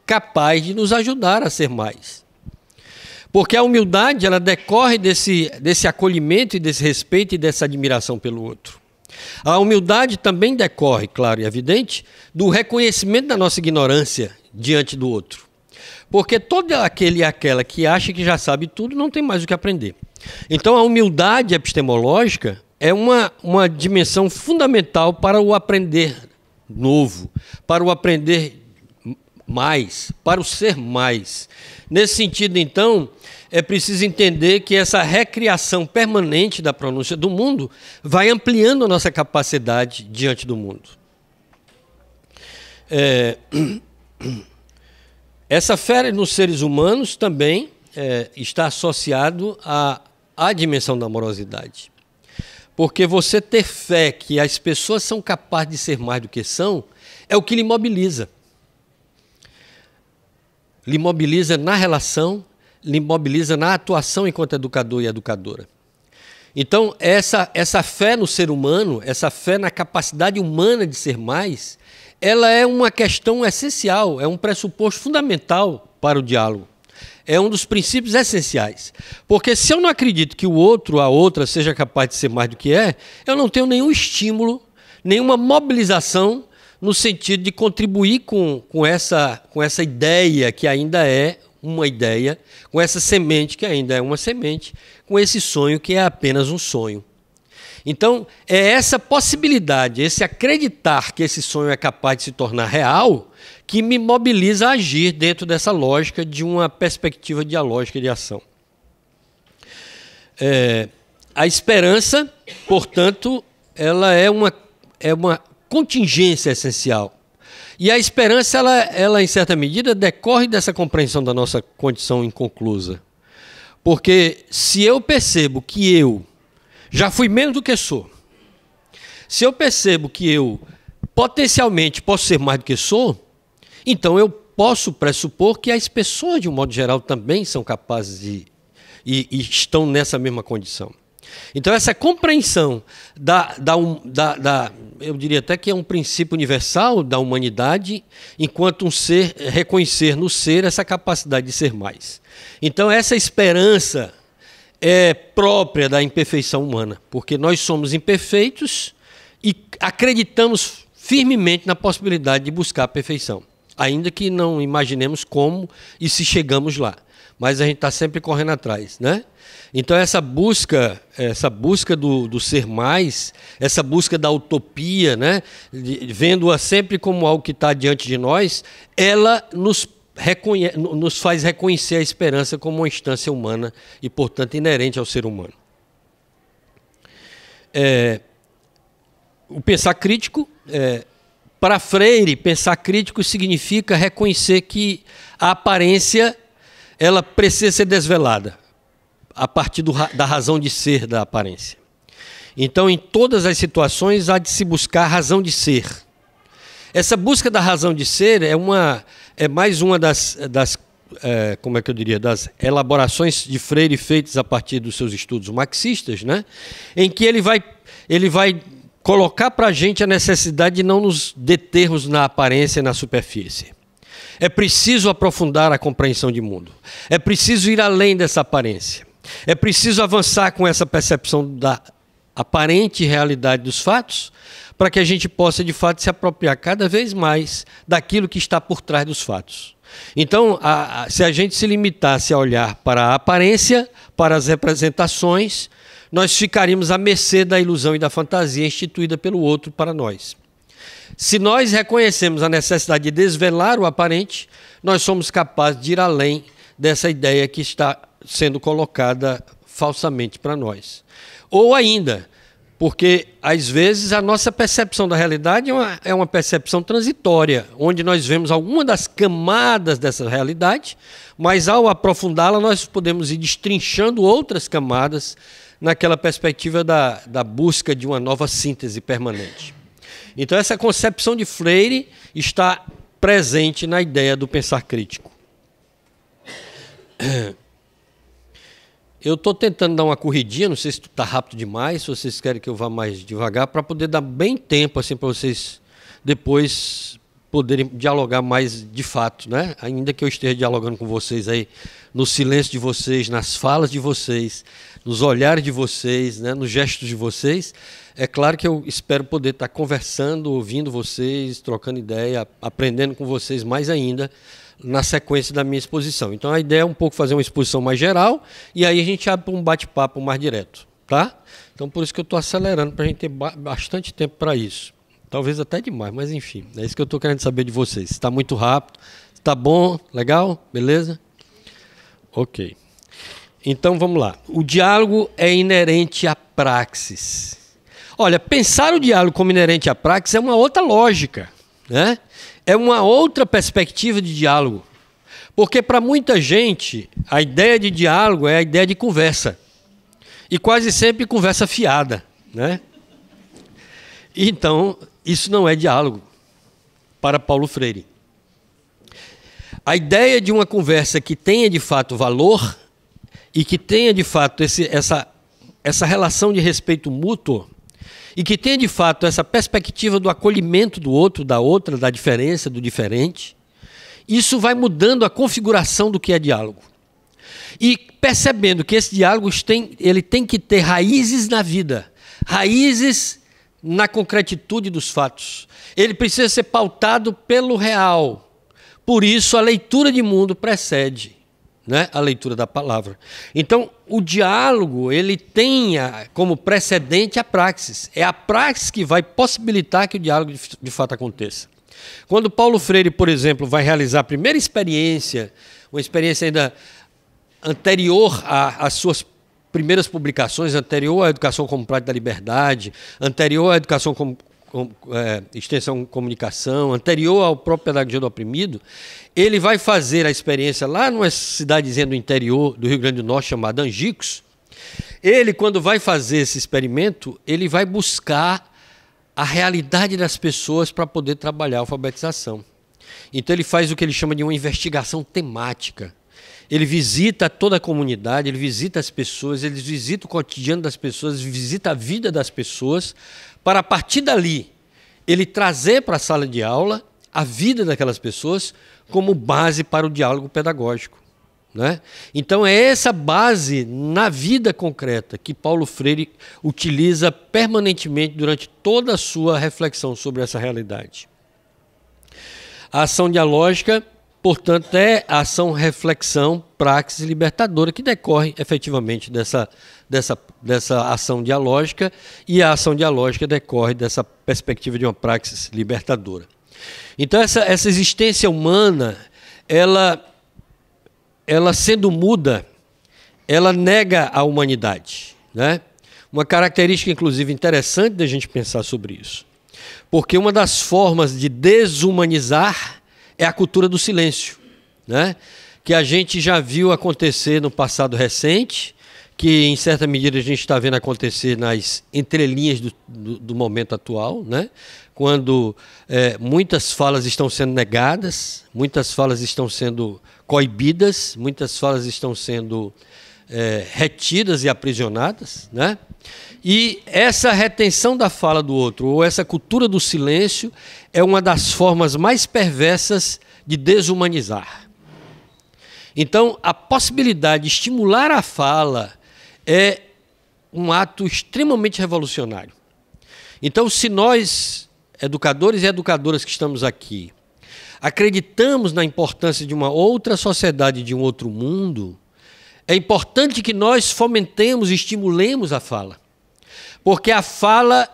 capaz de nos ajudar a ser mais. Porque a humildade, ela decorre desse acolhimento e desse respeito e dessa admiração pelo outro. A humildade também decorre, claro e evidente, do reconhecimento da nossa ignorância diante do outro. Porque todo aquele e aquela que acha que já sabe tudo não tem mais o que aprender. Então a humildade epistemológica é uma dimensão fundamental para o aprender novo, para o aprender mais, para o ser mais. Nesse sentido, então, é preciso entender que essa recriação permanente da pronúncia do mundo vai ampliando a nossa capacidade diante do mundo. Essa fé nos seres humanos também está associado à dimensão da amorosidade. Porque você ter fé que as pessoas são capazes de ser mais do que são, é o que lhe mobiliza. Lhe mobiliza na relação, lhe mobiliza na atuação enquanto educador e educadora. Então, essa fé no ser humano, essa fé na capacidade humana de ser mais, ela é uma questão essencial, é um pressuposto fundamental para o diálogo. É um dos princípios essenciais. Porque se eu não acredito que o outro, a outra, seja capaz de ser mais do que é, eu não tenho nenhum estímulo, nenhuma mobilização no sentido de contribuir com essa ideia que ainda é uma ideia, com essa semente que ainda é uma semente, com esse sonho que é apenas um sonho. Então, é essa possibilidade, esse acreditar que esse sonho é capaz de se tornar real, que me mobiliza a agir dentro dessa lógica de uma perspectiva dialógica de ação. A esperança, portanto, ela é uma contingência essencial. E a esperança, ela, em certa medida, decorre dessa compreensão da nossa condição inconclusa. Porque se eu percebo que eu já fui menos do que sou, se eu percebo que eu potencialmente posso ser mais do que sou, então eu posso pressupor que as pessoas, de um modo geral, também são capazes e estão nessa mesma condição. Então, essa compreensão eu diria até que é um princípio universal da humanidade, enquanto um ser, reconhecer no ser essa capacidade de ser mais. Então, essa esperança é própria da imperfeição humana, porque nós somos imperfeitos e acreditamos firmemente na possibilidade de buscar a perfeição, ainda que não imaginemos como e se chegamos lá. Mas a gente está sempre correndo atrás, né? Então essa busca do ser mais, essa busca da utopia, né? Vendo-a sempre como algo que está diante de nós, ela nos faz reconhecer a esperança como uma instância humana e, portanto, inerente ao ser humano. O pensar crítico, para Freire, pensar crítico significa reconhecer que a aparência ela precisa ser desvelada a partir da razão de ser da aparência. Então, em todas as situações, há de se buscar a razão de ser. Essa busca da razão de ser é mais uma das elaborações de Freire feitas a partir dos seus estudos marxistas, né? Em que ele vai colocar para a gente a necessidade de não nos determos na aparência e na superfície. É preciso aprofundar a compreensão de mundo. É preciso ir além dessa aparência. É preciso avançar com essa percepção da aparente realidade dos fatos, para que a gente possa, de fato, se apropriar cada vez mais daquilo que está por trás dos fatos. Então, se a gente se limitasse a olhar para a aparência, para as representações, nós ficaríamos à mercê da ilusão e da fantasia instituída pelo outro para nós. Se nós reconhecemos a necessidade de desvelar o aparente, nós somos capazes de ir além dessa ideia que está sendo colocada falsamente para nós. Ou ainda, porque às vezes a nossa percepção da realidade é uma percepção transitória, onde nós vemos alguma das camadas dessa realidade, mas ao aprofundá-la nós podemos ir destrinchando outras camadas naquela perspectiva da busca de uma nova síntese permanente. Então essa concepção de Freire está presente na ideia do pensar crítico. Eu estou tentando dar uma corridinha, não sei se está rápido demais, se vocês querem que eu vá mais devagar, para poder dar bem tempo assim, para vocês depois poderem dialogar mais de fato, né? Ainda que eu esteja dialogando com vocês aí, no silêncio de vocês, nas falas de vocês, nos olhares de vocês, né? Nos gestos de vocês, é claro que eu espero poder estar conversando, ouvindo vocês, trocando ideia, aprendendo com vocês mais ainda, na sequência da minha exposição. Então a ideia é um pouco fazer uma exposição mais geral e aí a gente abre para um bate-papo mais direto, tá? Então por isso que eu estou acelerando, para a gente ter bastante tempo para isso. Talvez até demais, mas enfim, é isso que eu estou querendo saber de vocês. Está muito rápido, está bom, legal, beleza? Ok. Então vamos lá. O diálogo é inerente à praxis. Olha, pensar o diálogo como inerente à praxis é uma outra lógica, né? É uma outra perspectiva de diálogo. Porque para muita gente, a ideia de diálogo é a ideia de conversa. E quase sempre conversa fiada, né? Então, isso não é diálogo para Paulo Freire. A ideia de uma conversa que tenha de fato valor e que tenha de fato essa relação de respeito mútuo e que tenha de fato essa perspectiva do acolhimento do outro, da outra, da diferença, do diferente, isso vai mudando a configuração do que é diálogo. E percebendo que esse diálogo ele tem que ter raízes na vida, raízes na concretitude dos fatos. Ele precisa ser pautado pelo real. Por isso, a leitura de mundo precede, né, a leitura da palavra. Então, o diálogo ele tem como precedente a praxis. É a praxis que vai possibilitar que o diálogo de fato aconteça. Quando Paulo Freire, por exemplo, vai realizar a primeira experiência, uma experiência ainda anterior às suas primeiras publicações, anterior à Educação como Prática da Liberdade, anterior à Educação como Extensão Comunicação, anterior ao próprio Pedagogia do Oprimido, ele vai fazer a experiência lá numa cidadezinha do interior do Rio Grande do Norte, chamada Angicos. Ele, quando vai fazer esse experimento, ele vai buscar a realidade das pessoas para poder trabalhar a alfabetização. Então ele faz o que ele chama de uma investigação temática. ele visita toda a comunidade, ele visita as pessoas, ele visita o cotidiano das pessoas, ele visita a vida das pessoas, para a partir dali ele trazer para a sala de aula a vida daquelas pessoas como base para o diálogo pedagógico, né? Então é essa base na vida concreta que Paulo Freire utiliza permanentemente durante toda a sua reflexão sobre essa realidade. A ação dialógica, portanto, é a ação, reflexão, praxis libertadora que decorre efetivamente dessa ação dialógica, e a ação dialógica decorre dessa perspectiva de uma praxis libertadora. Então essa existência humana, ela sendo muda, ela nega a humanidade, né? Uma característica, inclusive, interessante da gente pensar sobre isso. Porque uma das formas de desumanizar é a cultura do silêncio, né? Que a gente já viu acontecer no passado recente, que em certa medida a gente está vendo acontecer nas entrelinhas do momento atual, né? Quando muitas falas estão sendo negadas, muitas falas estão sendo coibidas, muitas falas estão sendo retidas e aprisionadas, né? E essa retenção da fala do outro, ou essa cultura do silêncio, é uma das formas mais perversas de desumanizar. Então, a possibilidade de estimular a fala é um ato extremamente revolucionário. Então, se nós, educadores e educadoras que estamos aqui, acreditamos na importância de uma outra sociedade, de um outro mundo, é importante que nós fomentemos e estimulemos a fala. Porque a fala,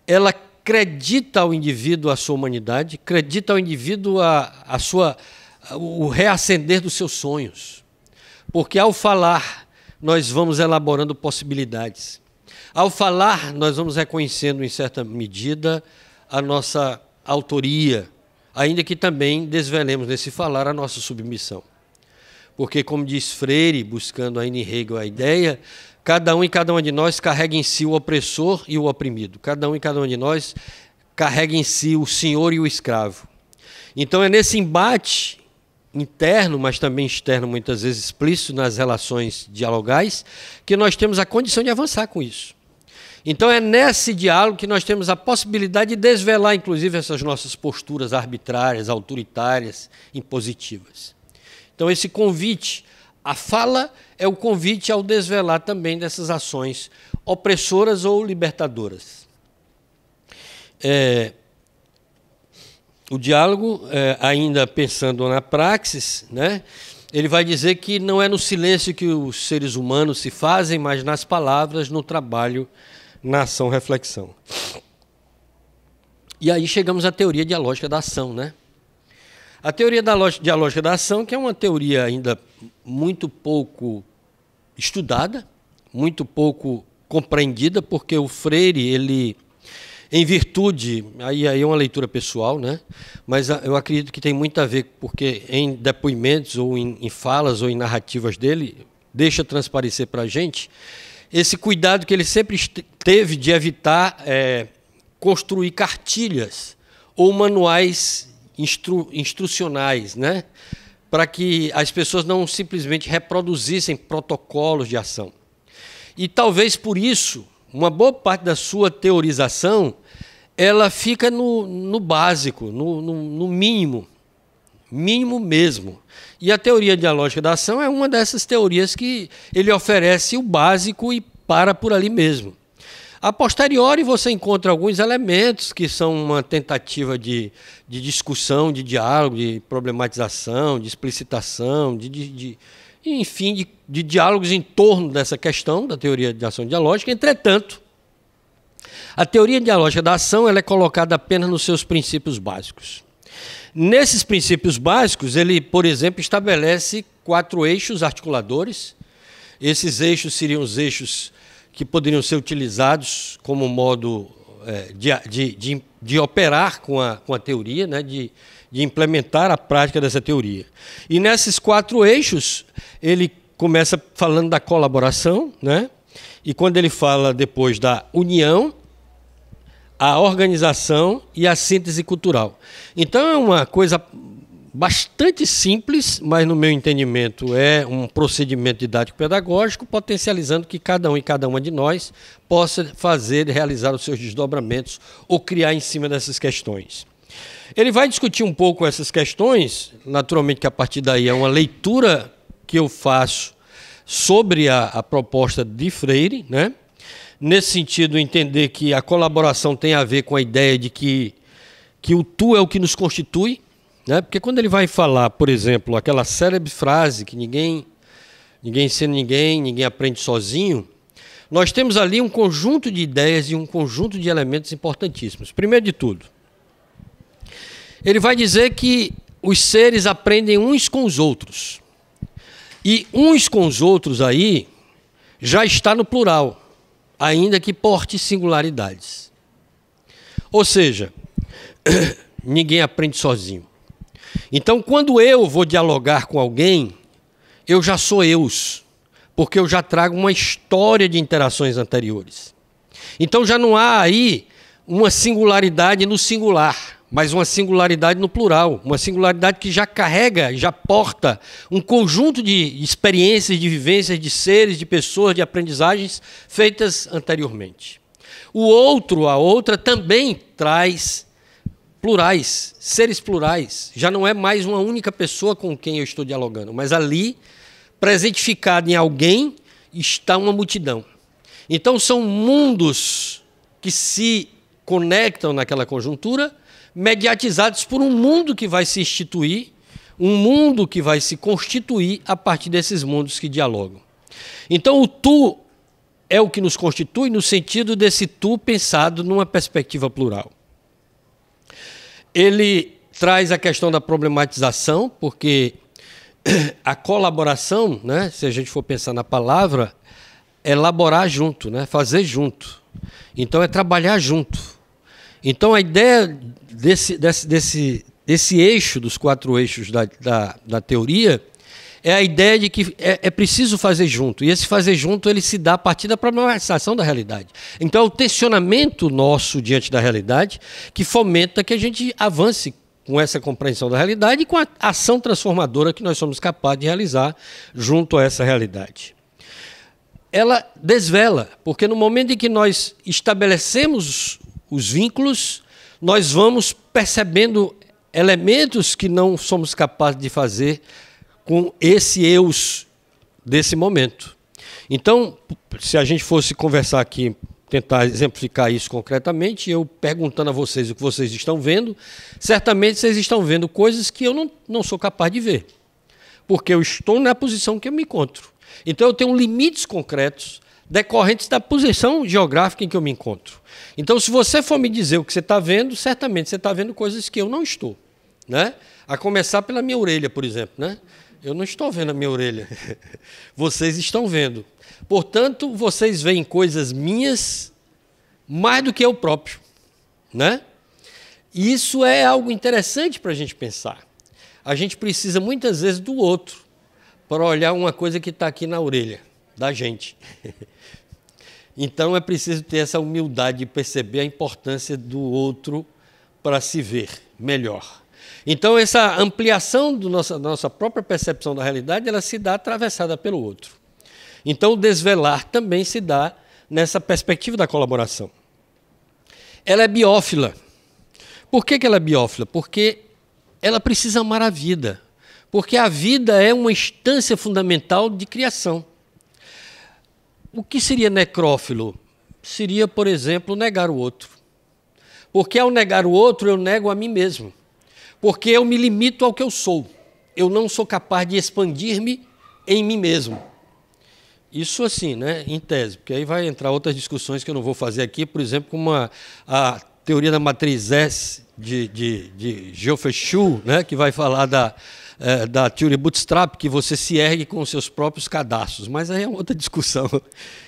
ela acredita ao indivíduo a sua humanidade, acredita ao indivíduo o reacender dos seus sonhos. Porque ao falar, nós vamos elaborando possibilidades. Ao falar, nós vamos reconhecendo, em certa medida, a nossa autoria, ainda que também desvelemos nesse falar a nossa submissão. Porque, como diz Freire, buscando ainda em Hegel a ideia, cada um e cada uma de nós carrega em si o opressor e o oprimido. Cada um e cada uma de nós carrega em si o senhor e o escravo. Então é nesse embate interno, mas também externo, muitas vezes explícito nas relações dialogais, que nós temos a condição de avançar com isso. Então é nesse diálogo que nós temos a possibilidade de desvelar, inclusive, essas nossas posturas arbitrárias, autoritárias, impositivas. Então esse convite, a fala é o convite ao desvelar também dessas ações opressoras ou libertadoras. O diálogo, ainda pensando na praxis, né, ele vai dizer que não é no silêncio que os seres humanos se fazem, mas nas palavras, no trabalho, na ação-reflexão. E aí chegamos à teoria dialógica da ação, né? A teoria dialógica da ação, que é uma teoria ainda muito pouco estudada, muito pouco compreendida, porque o Freire, ele, em virtude, aí é uma leitura pessoal, né? Mas eu acredito que tem muito a ver, porque em depoimentos, ou em falas, ou em narrativas dele, deixa transparecer para a gente esse cuidado que ele sempre teve de evitar construir cartilhas ou manuais instrucionais, né? Para que as pessoas não simplesmente reproduzissem protocolos de ação. E talvez por isso, uma boa parte da sua teorização, ela fica no básico, no mínimo mesmo. E a teoria dialógica da ação é uma dessas teorias que ele oferece o básico e para por ali mesmo. A posteriori você encontra alguns elementos que são uma tentativa de discussão, de diálogo, de problematização, de explicitação, enfim, de diálogos em torno dessa questão da teoria de ação dialógica. Entretanto, a teoria dialógica da ação ela é colocada apenas nos seus princípios básicos. Nesses princípios básicos, ele, por exemplo, estabelece 4 eixos articuladores. Esses eixos seriam os eixos que poderiam ser utilizados como modo de operar com a teoria, né, de implementar a prática dessa teoria. E nesses 4 eixos, ele começa falando da colaboração, né, e quando ele fala depois da união, a organização e a síntese cultural. Então é uma coisa bastante simples, mas no meu entendimento é um procedimento didático-pedagógico, potencializando que cada um e cada uma de nós possa fazer, realizar os seus desdobramentos ou criar em cima dessas questões. Ele vai discutir um pouco essas questões, naturalmente que a partir daí é uma leitura que eu faço sobre a proposta de Freire, né? Nesse sentido, entender que a colaboração tem a ver com a ideia de que o tu é o que nos constitui, né? Porque quando ele vai falar, por exemplo, aquela célebre frase que ninguém ensina ninguém aprende sozinho, nós temos ali um conjunto de ideias e um conjunto de elementos importantíssimos. Primeiro de tudo, ele vai dizer que os seres aprendem uns com os outros. E uns com os outros aí já está no plural, ainda que porte singularidades. Ou seja, ninguém aprende sozinho. Então, quando eu vou dialogar com alguém, eu já sou eus, porque eu já trago uma história de interações anteriores. Então, já não há aí uma singularidade no singular, mas uma singularidade no plural, uma singularidade que já carrega, já porta um conjunto de experiências, de vivências, de seres, de pessoas, de aprendizagens feitas anteriormente. O outro, a outra, também traz plurais, seres plurais. Já não é mais uma única pessoa com quem eu estou dialogando, mas ali, presentificado em alguém, está uma multidão. Então, são mundos que se conectam naquela conjuntura, mediatizados por um mundo que vai se instituir, um mundo que vai se constituir a partir desses mundos que dialogam. Então, o tu é o que nos constitui no sentido desse tu pensado numa perspectiva plural. Ele traz a questão da problematização, porque a colaboração, né, se a gente for pensar na palavra, é elaborar junto, né, fazer junto. Então, é trabalhar junto. Então, a ideia desse eixo, dos 4 eixos da teoria, é a ideia de que é preciso fazer junto. E esse fazer junto ele se dá a partir da problematização da realidade. Então, é o tensionamento nosso diante da realidade que fomenta que a gente avance com essa compreensão da realidade e com a ação transformadora que nós somos capazes de realizar junto a essa realidade. Ela desvela, porque no momento em que nós estabelecemos os vínculos, nós vamos percebendo elementos que não somos capazes de fazer com esse eus desse momento. Então, se a gente fosse conversar aqui, tentar exemplificar isso concretamente, eu perguntando a vocês o que vocês estão vendo, certamente vocês estão vendo coisas que eu não sou capaz de ver, porque eu estou na posição que eu me encontro. Então, eu tenho limites concretos decorrentes da posição geográfica em que eu me encontro. Então, se você for me dizer o que você está vendo, certamente você está vendo coisas que eu não estou, né? A começar pela minha orelha, por exemplo, né? Eu não estou vendo a minha orelha. Vocês estão vendo. Portanto, vocês veem coisas minhas mais do que eu próprio, né? E isso é algo interessante para a gente pensar. A gente precisa muitas vezes do outro para olhar uma coisa que está aqui na orelha da gente. Então, é preciso ter essa humildade de perceber a importância do outro para se ver melhor. Então, essa ampliação da nossa própria percepção da realidade, ela se dá atravessada pelo outro. Então, o desvelar também se dá nessa perspectiva da colaboração. Ela é biófila. Por que ela é biófila? Porque ela precisa amar a vida. Porque a vida é uma instância fundamental de criação. O que seria necrófilo? Seria, por exemplo, negar o outro. Porque ao negar o outro, eu nego a mim mesmo. Porque eu me limito ao que eu sou. Eu não sou capaz de expandir-me em mim mesmo. Isso assim, né, em tese, porque aí vai entrar outras discussões que eu não vou fazer aqui, por exemplo, como a teoria da matriz S de Geoffrey Schuh, né, que vai falar da teoria bootstrap, que você se ergue com os seus próprios cadastros, mas aí é outra discussão.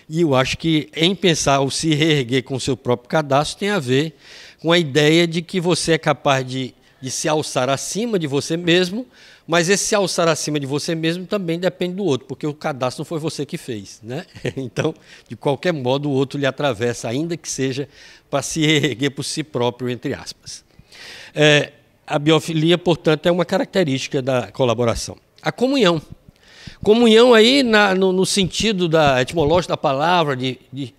E eu acho que em pensar o se reerguer com o seu próprio cadastro tem a ver com a ideia de que você é capaz de se alçar acima de você mesmo, mas esse se alçar acima de você mesmo também depende do outro, porque o cadastro não foi você que fez, né? Então, de qualquer modo, o outro lhe atravessa, ainda que seja para se erguer por si próprio, entre aspas. a biofilia, portanto, é uma característica da colaboração. A comunhão. Comunhão aí no sentido etimológico da palavra, de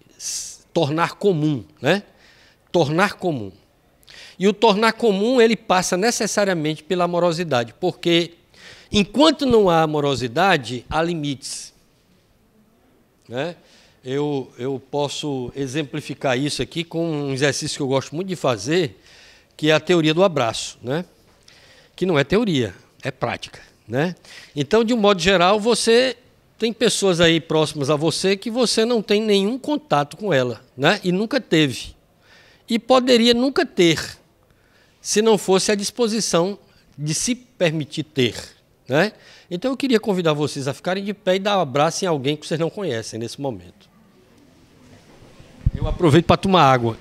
tornar comum, né? Tornar comum. E o tornar comum, ele passa necessariamente pela amorosidade, porque enquanto não há amorosidade, há limites. Né? Eu posso exemplificar isso aqui com um exercício que eu gosto muito de fazer, que é a teoria do abraço, né? Que não é teoria, é prática. Né? Então, de um modo geral, você tem pessoas aí próximas a você que você não tem nenhum contato com ela, né? E nunca teve. E poderia nunca ter, se não fosse a disposição de se permitir ter. Né? Então, eu queria convidar vocês a ficarem de pé e dar um abraço em alguém que vocês não conhecem nesse momento. Eu aproveito para tomar água.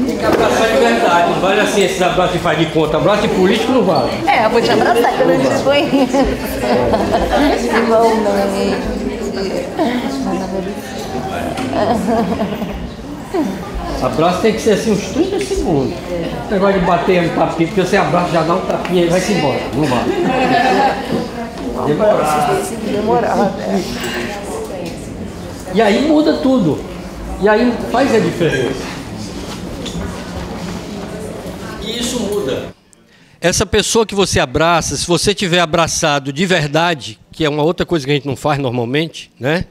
Tem que abraçar de verdade, não vale assim esses abraços que faz de conta. Abraço de político não vale. Eu vou te abraçar, que eu não te conheço. Irmão, Abraço tem que ser assim uns 30 segundos. O negócio de bater um tapinha, porque você abraça, já dá um tapinha e vai-se embora. Não vale. Demorado. E aí muda tudo. E aí faz a diferença. E isso muda. Essa pessoa que você abraça, se você tiver abraçado de verdade, que é uma outra coisa que a gente não faz normalmente, né?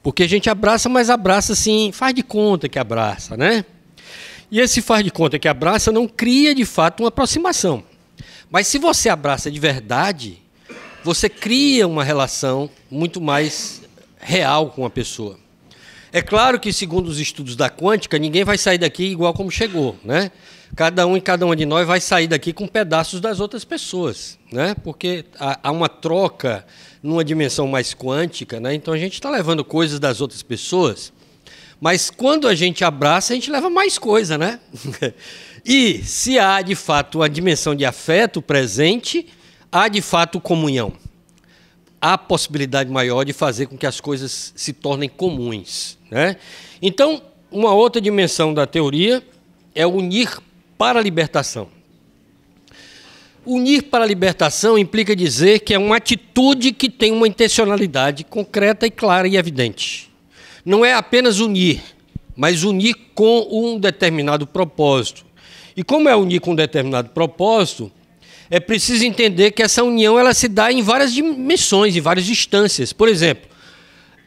Porque a gente abraça, mas abraça assim, faz de conta que abraça, né? E esse faz de conta que abraça não cria de fato uma aproximação. Mas se você abraça de verdade, você cria uma relação muito mais real com a pessoa. É claro que, segundo os estudos da quântica, ninguém vai sair daqui igual como chegou, né? Cada um e cada uma de nós vai sair daqui com pedaços das outras pessoas, né? Porque há uma troca numa dimensão mais quântica, né? Então a gente está levando coisas das outras pessoas, mas quando a gente abraça, a gente leva mais coisa, né? E se há, de fato, a dimensão de afeto presente, há, de fato, comunhão. Há possibilidade maior de fazer com que as coisas se tornem comuns. Né? Então, uma outra dimensão da teoria é unir para a libertação. Unir para a libertação implica dizer que é uma atitude que tem uma intencionalidade concreta e clara e evidente. Não é apenas unir, mas unir com um determinado propósito. E como é unir com um determinado propósito, é preciso entender que essa união ela se dá em várias dimensões, em várias instâncias. Por exemplo,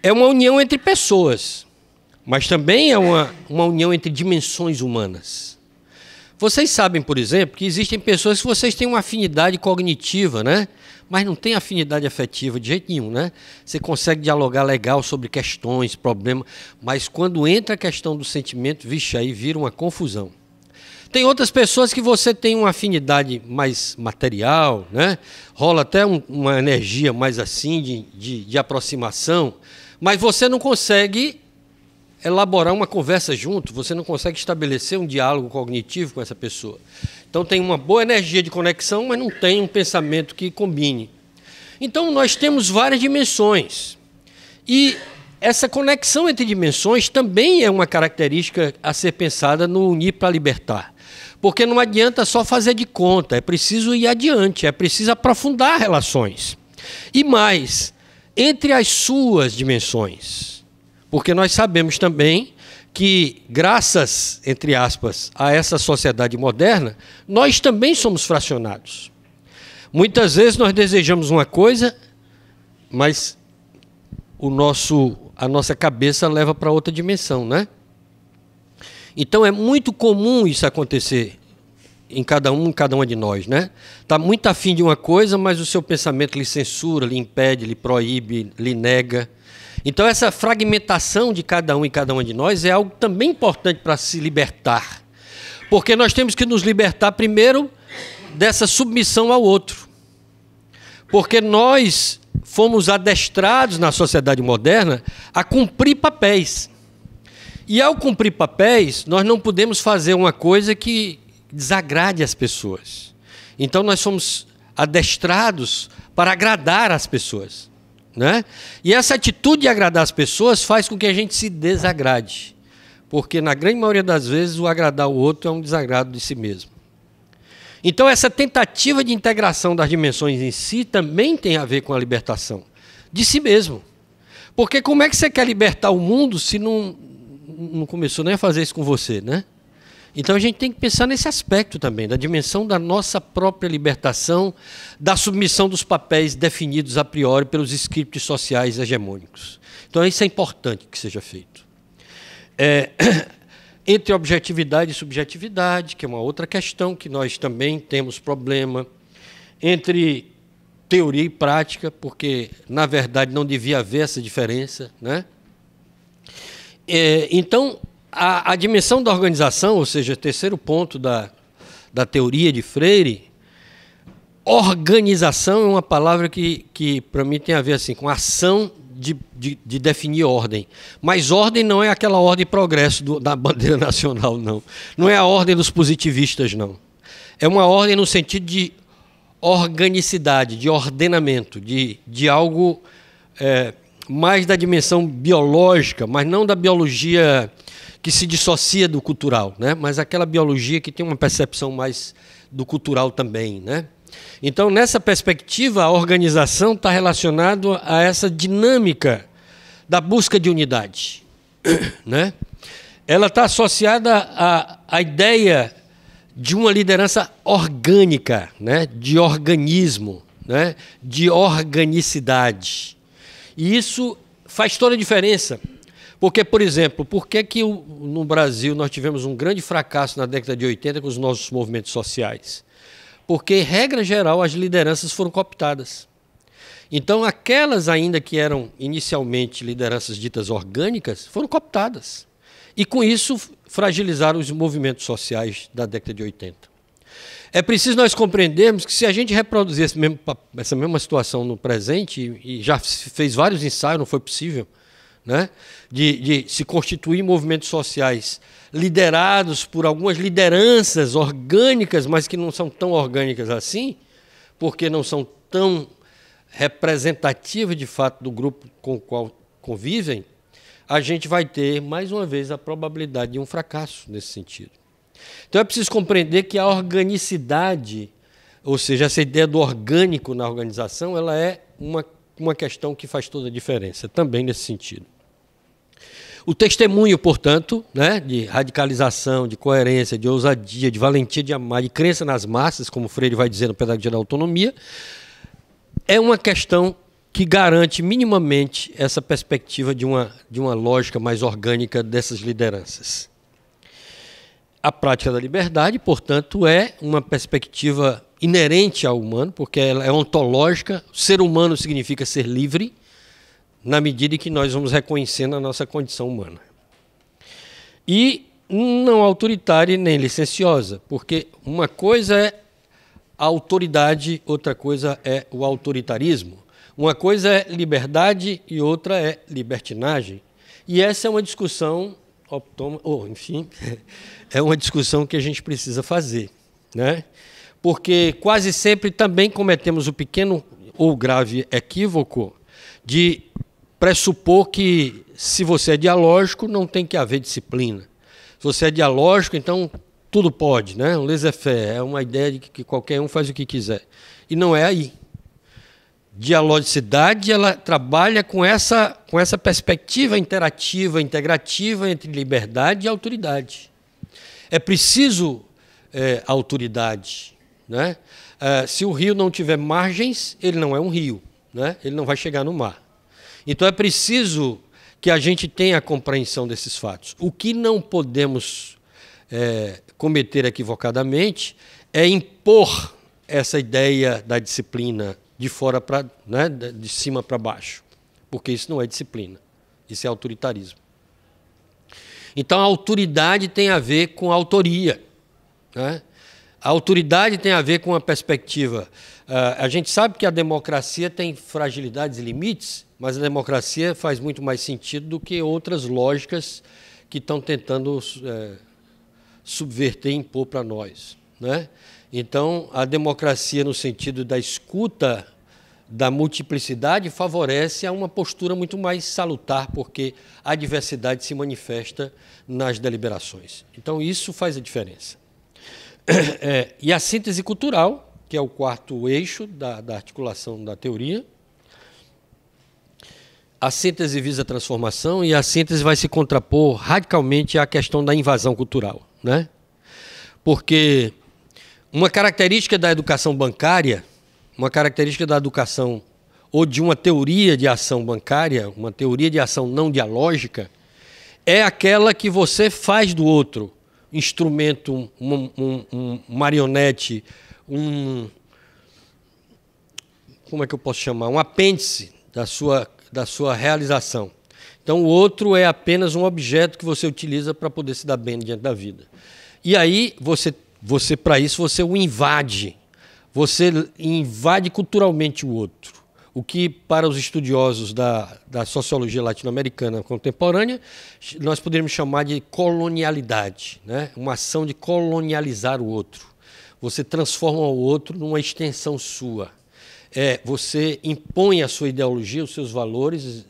é uma união entre pessoas, mas também é uma união entre dimensões humanas. Vocês sabem, por exemplo, que existem pessoas que vocês têm uma afinidade cognitiva, né? Mas não tem afinidade afetiva de jeito nenhum, né? Você consegue dialogar legal sobre questões, problemas, mas quando entra a questão do sentimento, vixe, aí vira uma confusão. Tem outras pessoas que você tem uma afinidade mais material, né? Rola até uma energia mais assim de aproximação, mas você não consegue elaborar uma conversa junto, você não consegue estabelecer um diálogo cognitivo com essa pessoa. Então tem uma boa energia de conexão, mas não tem um pensamento que combine. Então nós temos várias dimensões. E essa conexão entre dimensões também é uma característica a ser pensada no unir para libertar. Porque não adianta só fazer de conta, é preciso ir adiante, é preciso aprofundar relações. E mais, entre as suas dimensões. Porque nós sabemos também que, graças, entre aspas, a essa sociedade moderna, nós também somos fracionados. Muitas vezes nós desejamos uma coisa, mas a nossa cabeça leva para outra dimensão, né? Então é muito comum isso acontecer em cada uma de nós, né? Está muito afim de uma coisa, mas o seu pensamento lhe censura, lhe impede, lhe proíbe, lhe nega. Então essa fragmentação de cada um e cada uma de nós é algo também importante para se libertar. Porque nós temos que nos libertar primeiro dessa submissão ao outro. Porque nós fomos adestrados na sociedade moderna a cumprir papéis. E ao cumprir papéis, nós não podemos fazer uma coisa que desagrade as pessoas. Então nós somos adestrados para agradar as pessoas. né? E essa atitude de agradar as pessoas faz com que a gente se desagrade. Porque, na grande maioria das vezes, o agradar o outro é um desagrado de si mesmo. Então, essa tentativa de integração das dimensões em si também tem a ver com a libertação de si mesmo. Porque como é que você quer libertar o mundo se não começou nem a fazer isso com você, né? Então, a gente tem que pensar nesse aspecto também, da dimensão da nossa própria libertação, da submissão dos papéis definidos a priori pelos scripts sociais hegemônicos. Então, isso é importante que seja feito. Entre objetividade e subjetividade, que é uma outra questão que nós também temos problema, entre teoria e prática, porque, na verdade, não devia haver essa diferença, né? Então, a dimensão da organização, ou seja, o terceiro ponto da teoria de Freire, organização é uma palavra que para mim, tem a ver assim, com a ação de definir ordem. Mas ordem não é aquela ordem progresso da bandeira nacional, não. Não é a ordem dos positivistas, não. É uma ordem no sentido de organicidade, de ordenamento, de algo mais da dimensão biológica, mas não da biologia que se dissocia do cultural, né? Mas aquela biologia que tem uma percepção mais do cultural também, né? Então, nessa perspectiva, a organização está relacionada a essa dinâmica da busca de unidade, né? Ela está associada à ideia de uma liderança orgânica, né? De organismo, né? De organicidade. E isso faz toda a diferença. Porque, por exemplo, por que no Brasil nós tivemos um grande fracasso na década de 80 com os nossos movimentos sociais? Porque, regra geral, as lideranças foram cooptadas. Então, aquelas ainda que eram inicialmente lideranças ditas orgânicas, foram cooptadas. E, com isso, fragilizaram os movimentos sociais da década de 80. É preciso nós compreendermos que se a gente reproduzir essa mesma situação no presente, e já se fez vários ensaios, não foi possível, né, de se constituir movimentos sociais liderados por algumas lideranças orgânicas, mas que não são tão orgânicas assim, porque não são tão representativas, de fato, do grupo com o qual convivem, a gente vai ter, mais uma vez, a probabilidade de um fracasso nesse sentido. Então, é preciso compreender que a organicidade, ou seja, essa ideia do orgânico na organização, ela é uma questão que faz toda a diferença, também nesse sentido. O testemunho, portanto, né, de radicalização, de coerência, de ousadia, de valentia de amar, de crença nas massas, como Freire vai dizer no Pedagogia da Autonomia, é uma questão que garante minimamente essa perspectiva de uma lógica mais orgânica dessas lideranças. A prática da liberdade, portanto, é uma perspectiva inerente ao humano, porque ela é ontológica. Ser humano significa ser livre, na medida em que nós vamos reconhecendo a nossa condição humana. E não autoritária nem licenciosa, porque uma coisa é a autoridade, outra coisa é o autoritarismo. Uma coisa é liberdade e outra é libertinagem. E essa é uma discussão, enfim, é uma discussão que a gente precisa fazer, né? Porque quase sempre também cometemos o pequeno ou grave equívoco de pressupor que, se você é dialógico, não tem que haver disciplina. Se você é dialógico, então tudo pode, né? Um laissez-faire, é uma ideia de que qualquer um faz o que quiser. E não é aí. Dialogicidade, ela trabalha com essa perspectiva interativa, integrativa entre liberdade e autoridade. É preciso autoridade, né? Se o rio não tiver margens, ele não é um rio, né? Ele não vai chegar no mar. Então, é preciso que a gente tenha a compreensão desses fatos. O que não podemos cometer equivocadamente é impor essa ideia da disciplina de fora para, né, de cima para baixo, porque isso não é disciplina, isso é autoritarismo. Então, a autoridade tem a ver com a autoria, né? A autoridade tem a ver com a perspectiva. A gente sabe que a democracia tem fragilidades e limites, mas a democracia faz muito mais sentido do que outras lógicas que estão tentando subverter e impor para nós, né? Então, a democracia, no sentido da escuta da multiplicidade favorece a uma postura muito mais salutar, porque a diversidade se manifesta nas deliberações. Então, isso faz a diferença. E a síntese cultural, que é o quarto eixo da articulação da teoria. A síntese visa a transformação e a síntese vai se contrapor radicalmente à questão da invasão cultural, né? Porque uma característica da educação bancária, uma característica da educação ou de uma teoria de ação bancária, uma teoria de ação não dialógica, é aquela que você faz do outro instrumento, um marionete, como é que eu posso chamar? Um apêndice da sua realização. Então, o outro é apenas um objeto que você utiliza para poder se dar bem diante da vida. E aí, você para isso, você o invade. Você invade culturalmente o outro. O que, para os estudiosos da sociologia latino-americana contemporânea, nós poderíamos chamar de colonialidade, né? Uma ação de colonializar o outro. Você transforma o outro numa extensão sua. Você impõe a sua ideologia, os seus valores,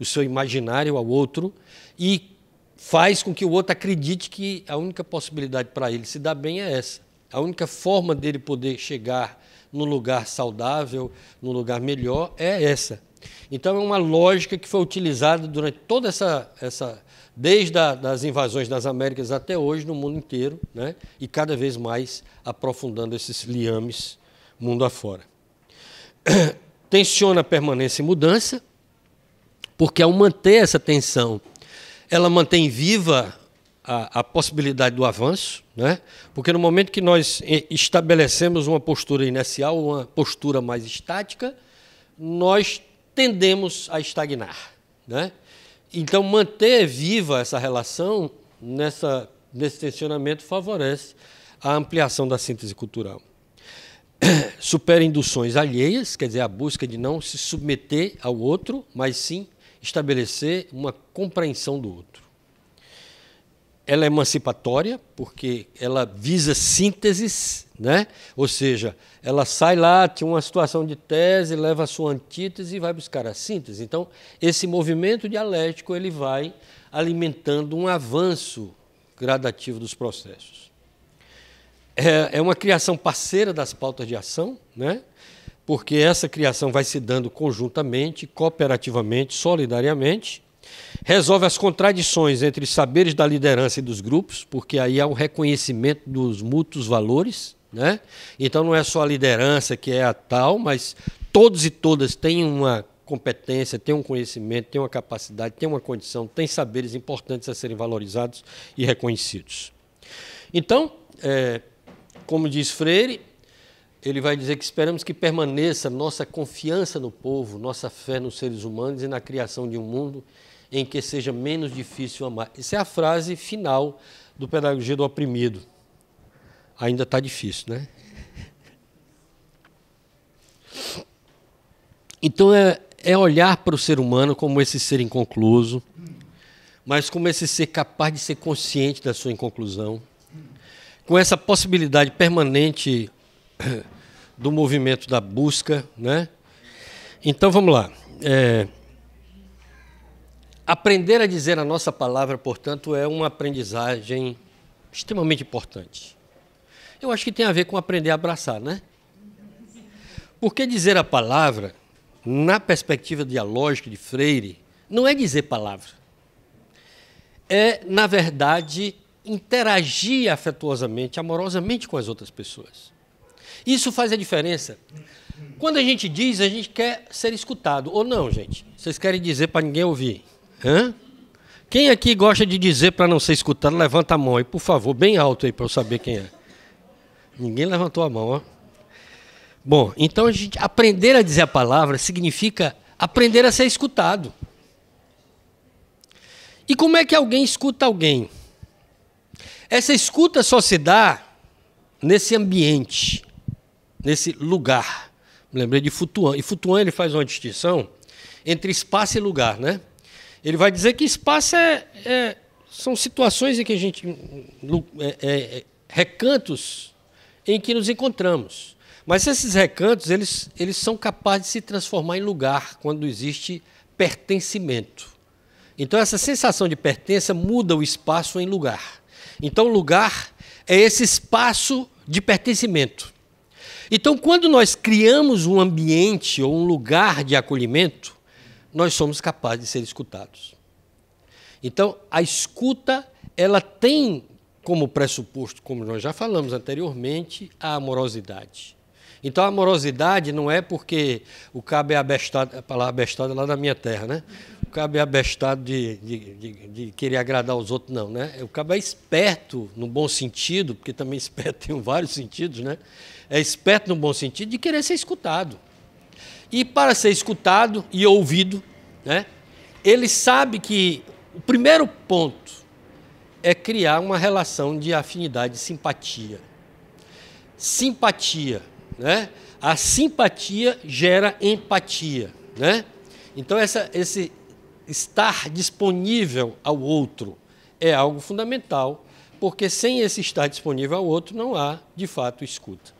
o seu imaginário ao outro e faz com que o outro acredite que a única possibilidade para ele se dar bem é essa. A única forma dele poder chegar num lugar saudável, num lugar melhor, é essa. Então, é uma lógica que foi utilizada durante toda desde as invasões das Américas até hoje, no mundo inteiro, né? E cada vez mais aprofundando esses liames mundo afora. Tensiona a permanência e mudança, porque ao manter essa tensão, ela mantém viva a possibilidade do avanço, né? Porque no momento que nós estabelecemos uma postura inercial, uma postura mais estática, nós tendemos a estagnar, né? Então, manter viva essa relação nesse tensionamento favorece a ampliação da síntese cultural. Supera induções alheias, quer dizer, a busca de não se submeter ao outro, mas sim estabelecer uma compreensão do outro. Ela é emancipatória, porque ela visa sínteses, né? Ou seja, ela sai lá, tinha uma situação de tese, leva a sua antítese e vai buscar a síntese. Então, esse movimento dialético ele vai alimentando um avanço gradativo dos processos. É uma criação parceira das pautas de ação, né? Porque essa criação vai se dando conjuntamente, cooperativamente, solidariamente. Resolve as contradições entre os saberes da liderança e dos grupos, porque aí há um reconhecimento dos mútuos valores, né? Então não é só a liderança que é a tal, mas todos e todas têm uma competência, têm um conhecimento, têm uma capacidade, têm uma condição, têm saberes importantes a serem valorizados e reconhecidos. Então, como diz Freire, ele vai dizer que esperamos que permaneça nossa confiança no povo, nossa fé nos seres humanos e na criação de um mundo em que seja menos difícil amar. Essa é a frase final do Pedagogia do Oprimido. Ainda está difícil, né? Então, é olhar para o ser humano como esse ser inconcluso, mas como esse ser capaz de ser consciente da sua inconclusão, com essa possibilidade permanente do movimento da busca, né? Então, vamos lá. Aprender a dizer a nossa palavra, portanto, é uma aprendizagem extremamente importante. Eu acho que tem a ver com aprender a abraçar, né? Porque dizer a palavra, na perspectiva dialógica de Freire, não é dizer palavra. É, na verdade, interagir afetuosamente, amorosamente com as outras pessoas. Isso faz a diferença. Quando a gente diz, a gente quer ser escutado. Ou não, gente? Vocês querem dizer para ninguém ouvir? Hã? Quem aqui gosta de dizer para não ser escutado, levanta a mão aí, por favor, bem alto aí, para eu saber quem é. Ninguém levantou a mão, ó. Bom, então a gente aprender a dizer a palavra significa aprender a ser escutado. E como é que alguém escuta alguém? Essa escuta só se dá nesse ambiente, nesse lugar. Me lembrei de Foutuan. E Foutuan ele faz uma distinção entre espaço e lugar, né? Ele vai dizer que espaço são situações em que a gente recantos em que nos encontramos. Mas esses recantos, eles são capazes de se transformar em lugar quando existe pertencimento. Então, essa sensação de pertença muda o espaço em lugar. Então, o lugar é esse espaço de pertencimento. Então, quando nós criamos um ambiente ou um lugar de acolhimento, nós somos capazes de ser escutados. Então, a escuta, ela tem como pressuposto, como nós já falamos anteriormente, a amorosidade. Então, a amorosidade não é porque o cabo é abestado, a palavra abestado é lá da minha terra, né? O cabo é abestado de querer agradar os outros, não, né? O cabo é esperto, no bom sentido, porque também esperto tem vários sentidos, né? É esperto no bom sentido de querer ser escutado. E para ser escutado e ouvido, né, ele sabe que o primeiro ponto é criar uma relação de afinidade, de simpatia. Simpatia, né? A simpatia gera empatia, né? Então, esse estar disponível ao outro é algo fundamental, porque sem esse estar disponível ao outro não há, de fato, escuta.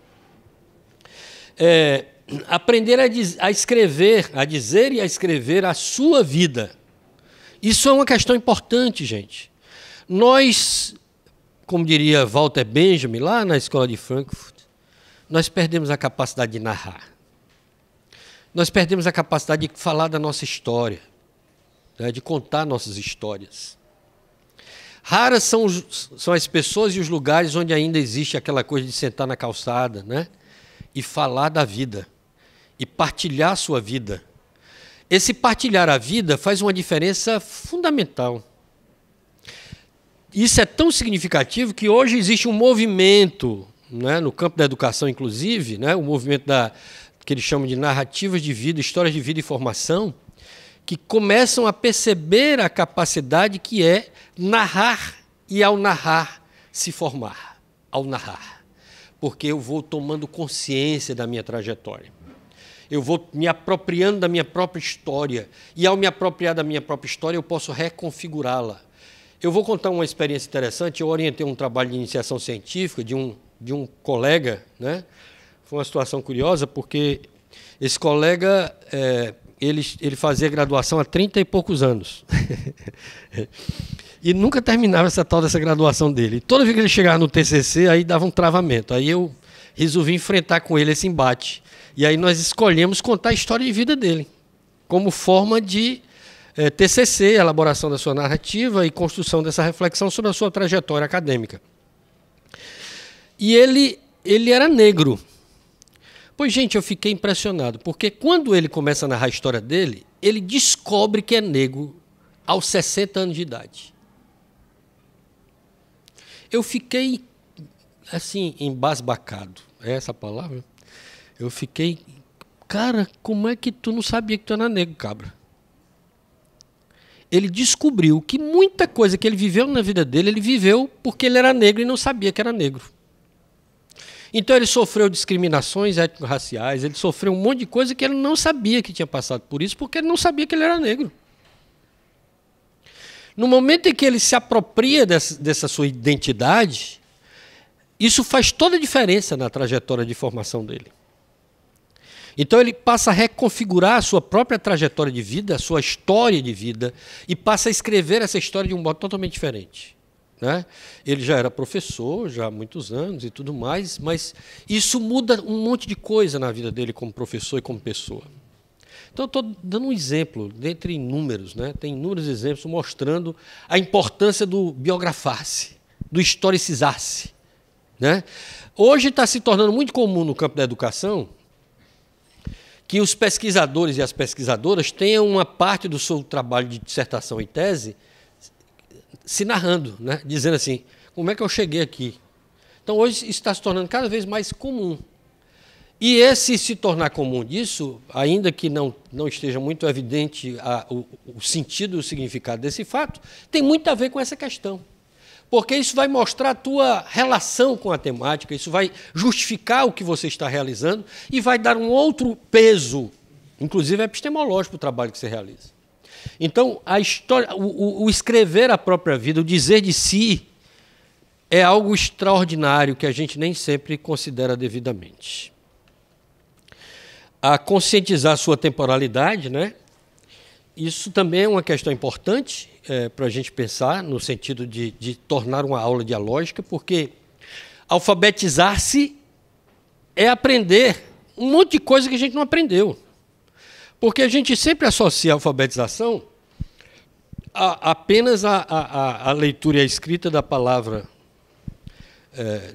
Aprender a escrever, a dizer e a escrever a sua vida. Isso é uma questão importante, gente. Nós, como diria Walter Benjamin, lá na escola de Frankfurt, nós perdemos a capacidade de narrar. Nós perdemos a capacidade de falar da nossa história, né, de contar nossas histórias. Raras são as pessoas e os lugares onde ainda existe aquela coisa de sentar na calçada, né, e falar da vida, e partilhar a sua vida. Esse partilhar a vida faz uma diferença fundamental. Isso é tão significativo que hoje existe um movimento, né, no campo da educação, inclusive, né, o movimento que eles chamam de narrativas de vida, histórias de vida e formação, que começam a perceber a capacidade que é narrar e, ao narrar, se formar. Ao narrar. Porque eu vou tomando consciência da minha trajetória. Eu vou me apropriando da minha própria história. E, ao me apropriar da minha própria história, eu posso reconfigurá-la. Eu vou contar uma experiência interessante. Eu orientei um trabalho de iniciação científica de um colega, né? Foi uma situação curiosa, porque esse colega ele fazia graduação há 30 e poucos anos. E nunca terminava essa tal dessa graduação dele. E toda vez que ele chegava no TCC, aí dava um travamento. Aí eu resolvi enfrentar com ele esse embate. E aí nós escolhemos contar a história de vida dele, como forma de TCC, elaboração da sua narrativa e construção dessa reflexão sobre a sua trajetória acadêmica. E ele era negro. Pois, gente, eu fiquei impressionado, porque quando ele começa a narrar a história dele, ele descobre que é negro aos 60 anos de idade. Eu fiquei, assim, embasbacado. É essa a palavra? Eu fiquei, cara, como é que tu não sabia que tu era negro, cabra? Ele descobriu que muita coisa que ele viveu na vida dele, ele viveu porque ele era negro e não sabia que era negro. Então ele sofreu discriminações étnico-raciais, ele sofreu um monte de coisa que ele não sabia que tinha passado por isso, porque ele não sabia que ele era negro. No momento em que ele se apropria dessa sua identidade, isso faz toda a diferença na trajetória de formação dele. Então ele passa a reconfigurar a sua própria trajetória de vida, a sua história de vida, e passa a escrever essa história de um modo totalmente diferente. Né? Ele já era professor, já há muitos anos e tudo mais, mas isso muda um monte de coisa na vida dele como professor e como pessoa. Então, eu estou dando um exemplo, dentre inúmeros, né? Tem inúmeros exemplos mostrando a importância do biografar-se, do historicizar-se. Né? Hoje está se tornando muito comum no campo da educação que os pesquisadores e as pesquisadoras tenham uma parte do seu trabalho de dissertação e tese se narrando, né? Dizendo assim, como é que eu cheguei aqui? Então, hoje isso está se tornando cada vez mais comum. E esse se tornar comum disso, ainda que não esteja muito evidente o sentido e o significado desse fato, tem muito a ver com essa questão. Porque isso vai mostrar a tua relação com a temática, isso vai justificar o que você está realizando e vai dar um outro peso, inclusive epistemológico, para o trabalho que você realiza. Então, a história, o escrever a própria vida, o dizer de si, é algo extraordinário que a gente nem sempre considera devidamente. a conscientizar a sua temporalidade, né? Isso também é uma questão importante para a gente pensar, no sentido de tornar uma aula dialógica, porque alfabetizar-se é aprender um monte de coisa que a gente não aprendeu. Porque a gente sempre associa a alfabetização apenas a leitura e a escrita da palavra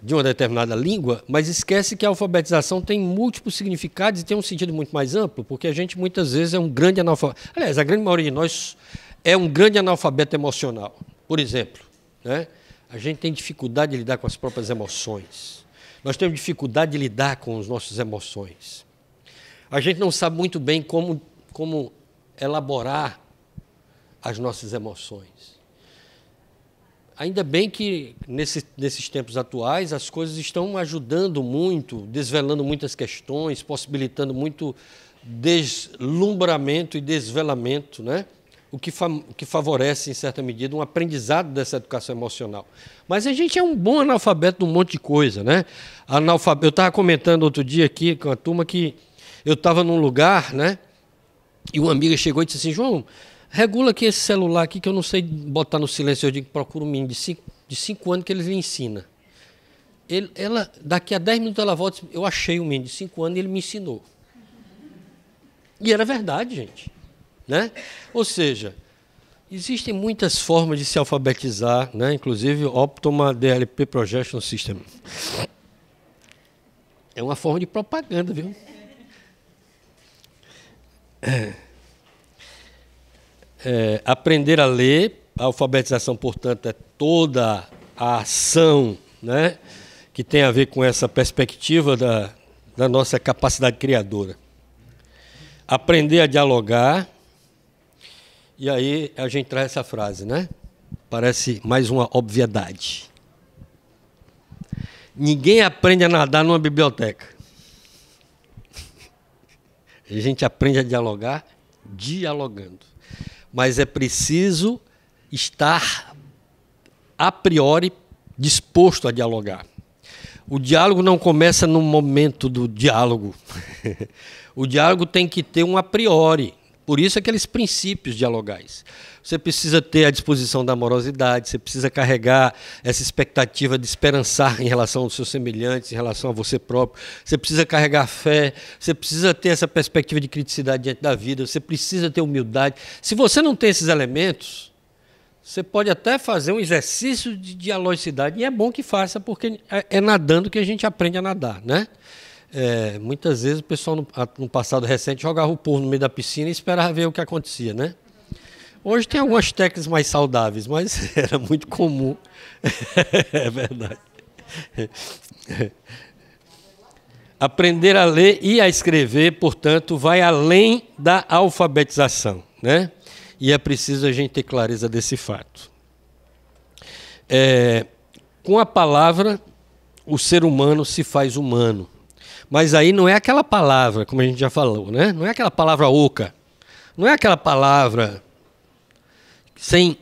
de uma determinada língua, mas esquece que a alfabetização tem múltiplos significados e tem um sentido muito mais amplo, porque a gente muitas vezes é um grande analfabeto. Aliás, a grande maioria de nós é um grande analfabeto emocional. Por exemplo, né? A gente tem dificuldade de lidar com as próprias emoções. Nós temos dificuldade de lidar com as nossas emoções. A gente não sabe muito bem como elaborar as nossas emoções. Ainda bem que, nesses tempos atuais, as coisas estão ajudando muito, desvelando muitas questões, possibilitando muito deslumbramento e desvelamento, né? O que favorece, em certa medida, um aprendizado dessa educação emocional. Mas a gente é um bom analfabeto de um monte de coisa, né? Eu estava comentando outro dia aqui com a turma que eu estava num lugar, né? E uma amiga chegou e disse assim: João, regula aqui esse celular aqui que eu não sei botar no silêncio. Eu digo, procura um menino de 5 anos que ele lhe ensina. Daqui a 10 minutos ela volta e diz, eu achei um menino de 5 anos e ele me ensinou. E era verdade, gente. Né? Ou seja, existem muitas formas de se alfabetizar, né? Inclusive Optoma DLP Projection System. É uma forma de propaganda, viu? Aprender a ler, a alfabetização, portanto, é toda a ação, né, que tem a ver com essa perspectiva da nossa capacidade criadora. Aprender a dialogar, e aí a gente traz essa frase, né? Parece mais uma obviedade. Ninguém aprende a nadar numa biblioteca. A gente aprende a dialogar dialogando. Mas é preciso estar, a priori, disposto a dialogar. O diálogo não começa no momento do diálogo. O diálogo tem que ter um a priori. Por isso, aqueles princípios dialogais. Você precisa ter a disposição da amorosidade, você precisa carregar essa expectativa de esperançar em relação aos seus semelhantes, em relação a você próprio. Você precisa carregar fé, você precisa ter essa perspectiva de criticidade diante da vida, você precisa ter humildade. Se você não tem esses elementos, você pode até fazer um exercício de dialogicidade, e é bom que faça, porque é nadando que a gente aprende a nadar, né? Muitas vezes o pessoal, no passado recente, jogava o povo no meio da piscina e esperava ver o que acontecia, né? Hoje tem algumas técnicas mais saudáveis, mas era muito comum. É verdade. Aprender a ler e a escrever, portanto, vai além da alfabetização, né? E é preciso a gente ter clareza desse fato. Com a palavra, o ser humano se faz humano. Mas aí não é aquela palavra, como a gente já falou, né? Não é aquela palavra oca. Não é aquela palavra sem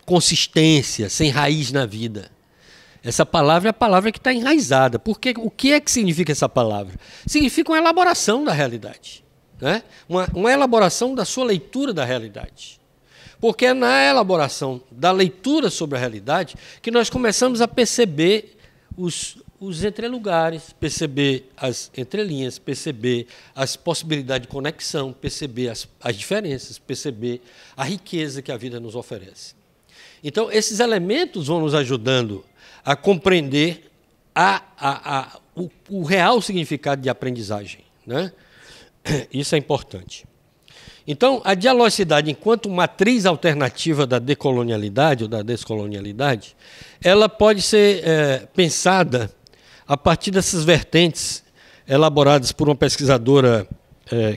consistência, sem raiz na vida. Essa palavra é a palavra que está enraizada. Porque o que é que significa essa palavra? Significa uma elaboração da realidade, né? Uma elaboração da sua leitura da realidade. Porque é na elaboração da leitura sobre a realidade que nós começamos a perceber os entrelugares, perceber as entrelinhas, perceber as possibilidades de conexão, perceber as diferenças, perceber a riqueza que a vida nos oferece. Então, esses elementos vão nos ajudando a compreender o real significado de aprendizagem, né? Isso é importante. Então, a dialogicidade, enquanto matriz alternativa da decolonialidade ou da descolonialidade, ela pode ser pensada a partir dessas vertentes elaboradas por uma pesquisadora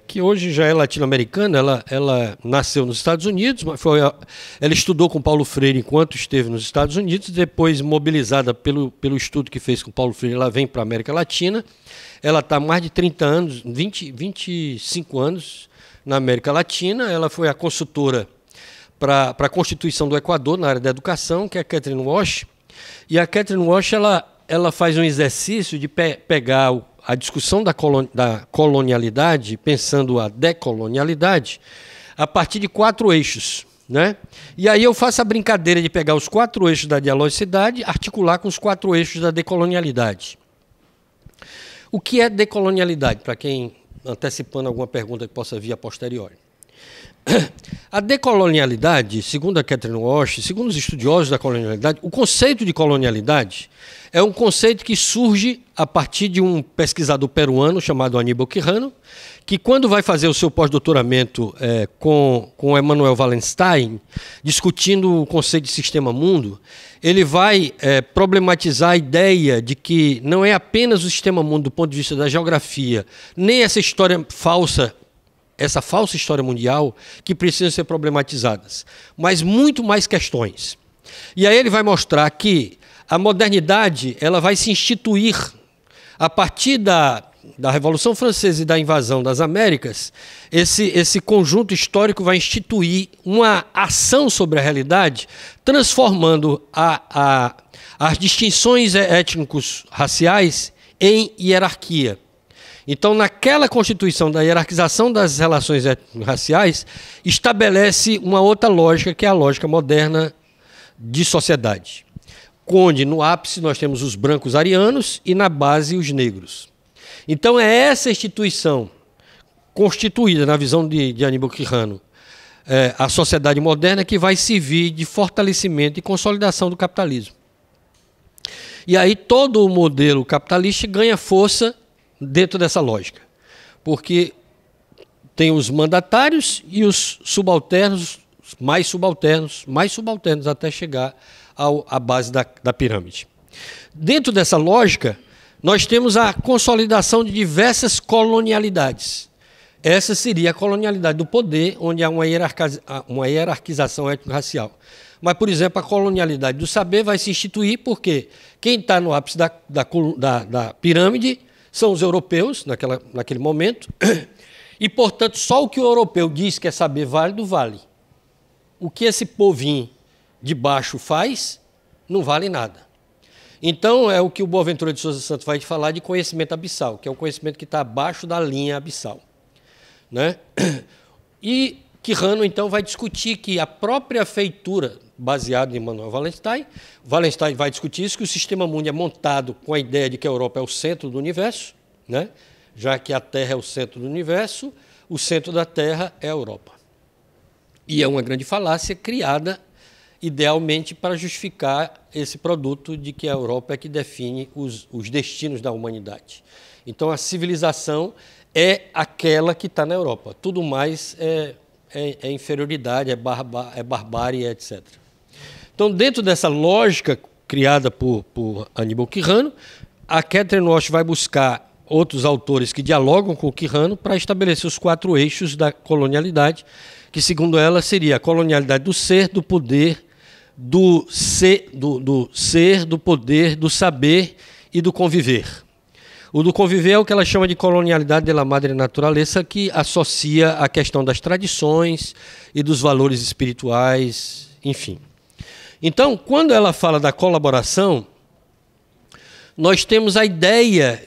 que hoje já é latino-americana. Ela nasceu nos Estados Unidos, mas ela estudou com Paulo Freire enquanto esteve nos Estados Unidos, depois, mobilizada pelo estudo que fez com Paulo Freire, ela vem para a América Latina. Ela está há mais de 30 anos, 25 anos na América Latina. Ela foi a consultora para a Constituição do Equador, na área da educação, que é a Catherine Walsh. E a Catherine Walsh, ela faz um exercício de pegar a discussão da colonialidade, pensando a decolonialidade, a partir de 4 eixos. Né? E aí eu faço a brincadeira de pegar os 4 eixos da dialogicidade, articular com os 4 eixos da decolonialidade. O que é decolonialidade, para quem, antecipando alguma pergunta que possa vir a posteriori? A decolonialidade, segundo a Catherine Walsh, segundo os estudiosos da colonialidade, o conceito de colonialidade é um conceito que surge a partir de um pesquisador peruano chamado Aníbal Quijano, que quando vai fazer o seu pós-doutoramento com Emanuel Wallenstein, discutindo o conceito de sistema-mundo, ele vai problematizar a ideia de que não é apenas o sistema-mundo do ponto de vista da geografia, nem essa história falsa, essa falsa história mundial, que precisam ser problematizadas, mas muito mais questões. E aí ele vai mostrar que a modernidade ela vai se instituir a partir da Revolução Francesa e da invasão das Américas. Esse conjunto histórico vai instituir uma ação sobre a realidade, transformando as distinções étnicos raciais em hierarquia. Então, naquela constituição da hierarquização das relações étnico-raciais, estabelece uma outra lógica, que é a lógica moderna de sociedade, onde no ápice nós temos os brancos arianos e na base os negros. Então, é essa instituição constituída, na visão de Aníbal Quijano, a sociedade moderna, que vai servir de fortalecimento e consolidação do capitalismo. E aí todo o modelo capitalista ganha força dentro dessa lógica, porque tem os mandatários e os subalternos, mais subalternos, até chegar à base da pirâmide. Dentro dessa lógica, nós temos a consolidação de diversas colonialidades. Essa seria a colonialidade do poder, onde há uma hierarquização étnico-racial. Mas, por exemplo, a colonialidade do saber vai se instituir porque quem está no ápice da pirâmide são os europeus, naquele momento, e, portanto, só o que o europeu diz que é saber válido, vale. O que esse povinho de baixo faz, não vale nada. Então, é o que o Boaventura de Souza Santos vai falar de conhecimento abissal, que é o conhecimento que está abaixo da linha abissal. Né? E Quijano, então, vai discutir que a própria feitura, baseada em Emanuel Wallenstein vai discutir isso, que o sistema mundo é montado com a ideia de que a Europa é o centro do universo, né? Já que a Terra é o centro do universo, o centro da Terra é a Europa. E é uma grande falácia criada idealmente para justificar esse produto de que a Europa é que define os destinos da humanidade. Então, a civilização é aquela que está na Europa. Tudo mais é inferioridade, é barbárie, etc. Então, dentro dessa lógica criada por Aníbal Quijano, a Catherine Walsh vai buscar outros autores que dialogam com o Quijano para estabelecer os 4 eixos da colonialidade, que, segundo ela, seria a colonialidade do ser, do poder, do ser, do poder, do saber e do conviver. O do conviver é o que ela chama de colonialidade de la madre naturaleza, que associa a questão das tradições e dos valores espirituais, enfim. Então, quando ela fala da colaboração, nós temos a ideia,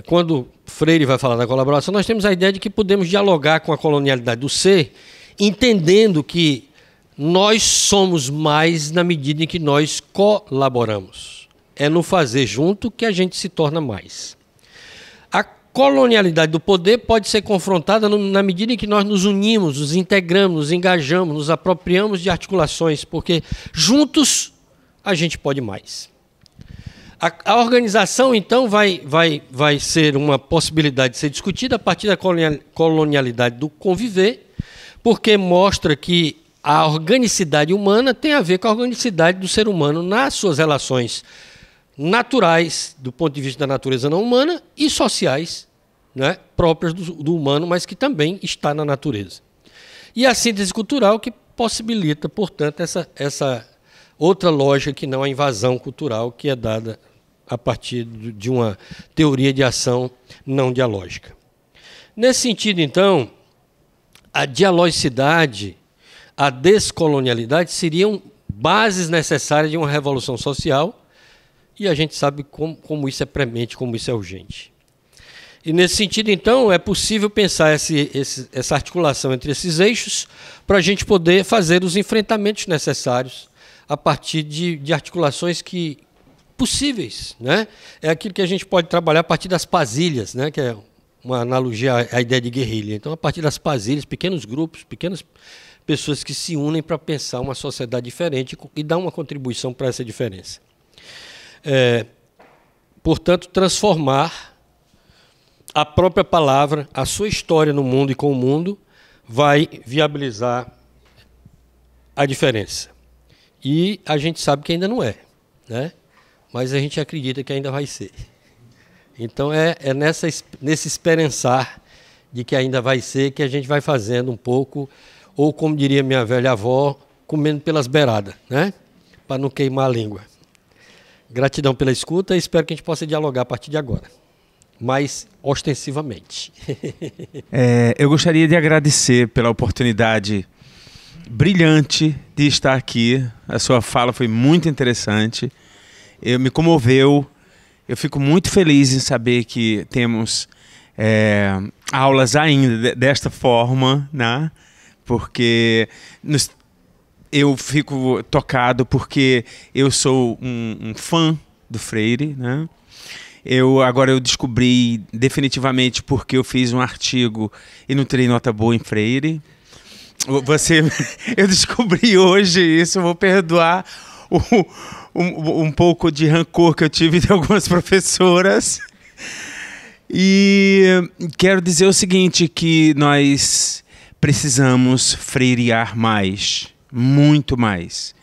quando Freire vai falar da colaboração, nós temos a ideia de que podemos dialogar com a colonialidade do ser, entendendo que nós somos mais na medida em que nós colaboramos. É no fazer junto que a gente se torna mais. A colonialidade do poder pode ser confrontada na medida em que nós nos unimos, nos integramos, nos engajamos, nos apropriamos de articulações, porque juntos a gente pode mais. A organização, então, vai ser uma possibilidade de ser discutida a partir da colonialidade do conviver, porque mostra que a organicidade humana tem a ver com a organicidade do ser humano nas suas relações naturais, do ponto de vista da natureza não humana, e sociais, né, próprias do humano, mas que também está na natureza. E a síntese cultural que possibilita, portanto, essa outra lógica que não a invasão cultural, que é dada a partir de uma teoria de ação não dialógica. Nesse sentido, então, a dialogicidade, a descolonialidade seriam bases necessárias de uma revolução social, e a gente sabe como isso é premente, como isso é urgente. E nesse sentido, então, é possível pensar essa articulação entre esses eixos para a gente poder fazer os enfrentamentos necessários a partir de articulações possíveis, né? É aquilo que a gente pode trabalhar a partir das pasilhas, né? Que é uma analogia à ideia de guerrilha. Então, a partir das pasilhas, pequenos grupos, pequenas pessoas que se unem para pensar uma sociedade diferente e dar uma contribuição para essa diferença. Portanto, transformar a própria palavra, a sua história no mundo e com o mundo, vai viabilizar a diferença. E a gente sabe que ainda não é, né? Mas a gente acredita que ainda vai ser. Então é nesse esperançar de que ainda vai ser que a gente vai fazendo um pouco, ou como diria minha velha avó, comendo pelas beiradas, né? Para não queimar a língua. Gratidão pela escuta e espero que a gente possa dialogar a partir de agora, mais ostensivamente. Eu gostaria de agradecer pela oportunidade brilhante de estar aqui. A sua fala foi muito interessante. Me comoveu. Eu fico muito feliz em saber que temos aulas ainda desta forma, né? Porque eu fico tocado porque eu sou um fã do Freire, né? Agora eu descobri definitivamente porque eu fiz um artigo e não tirei nota boa em Freire. Eu descobri hoje isso, vou perdoar um pouco de rancor que eu tive de algumas professoras. E quero dizer o seguinte, que nós precisamos freirear mais, muito mais,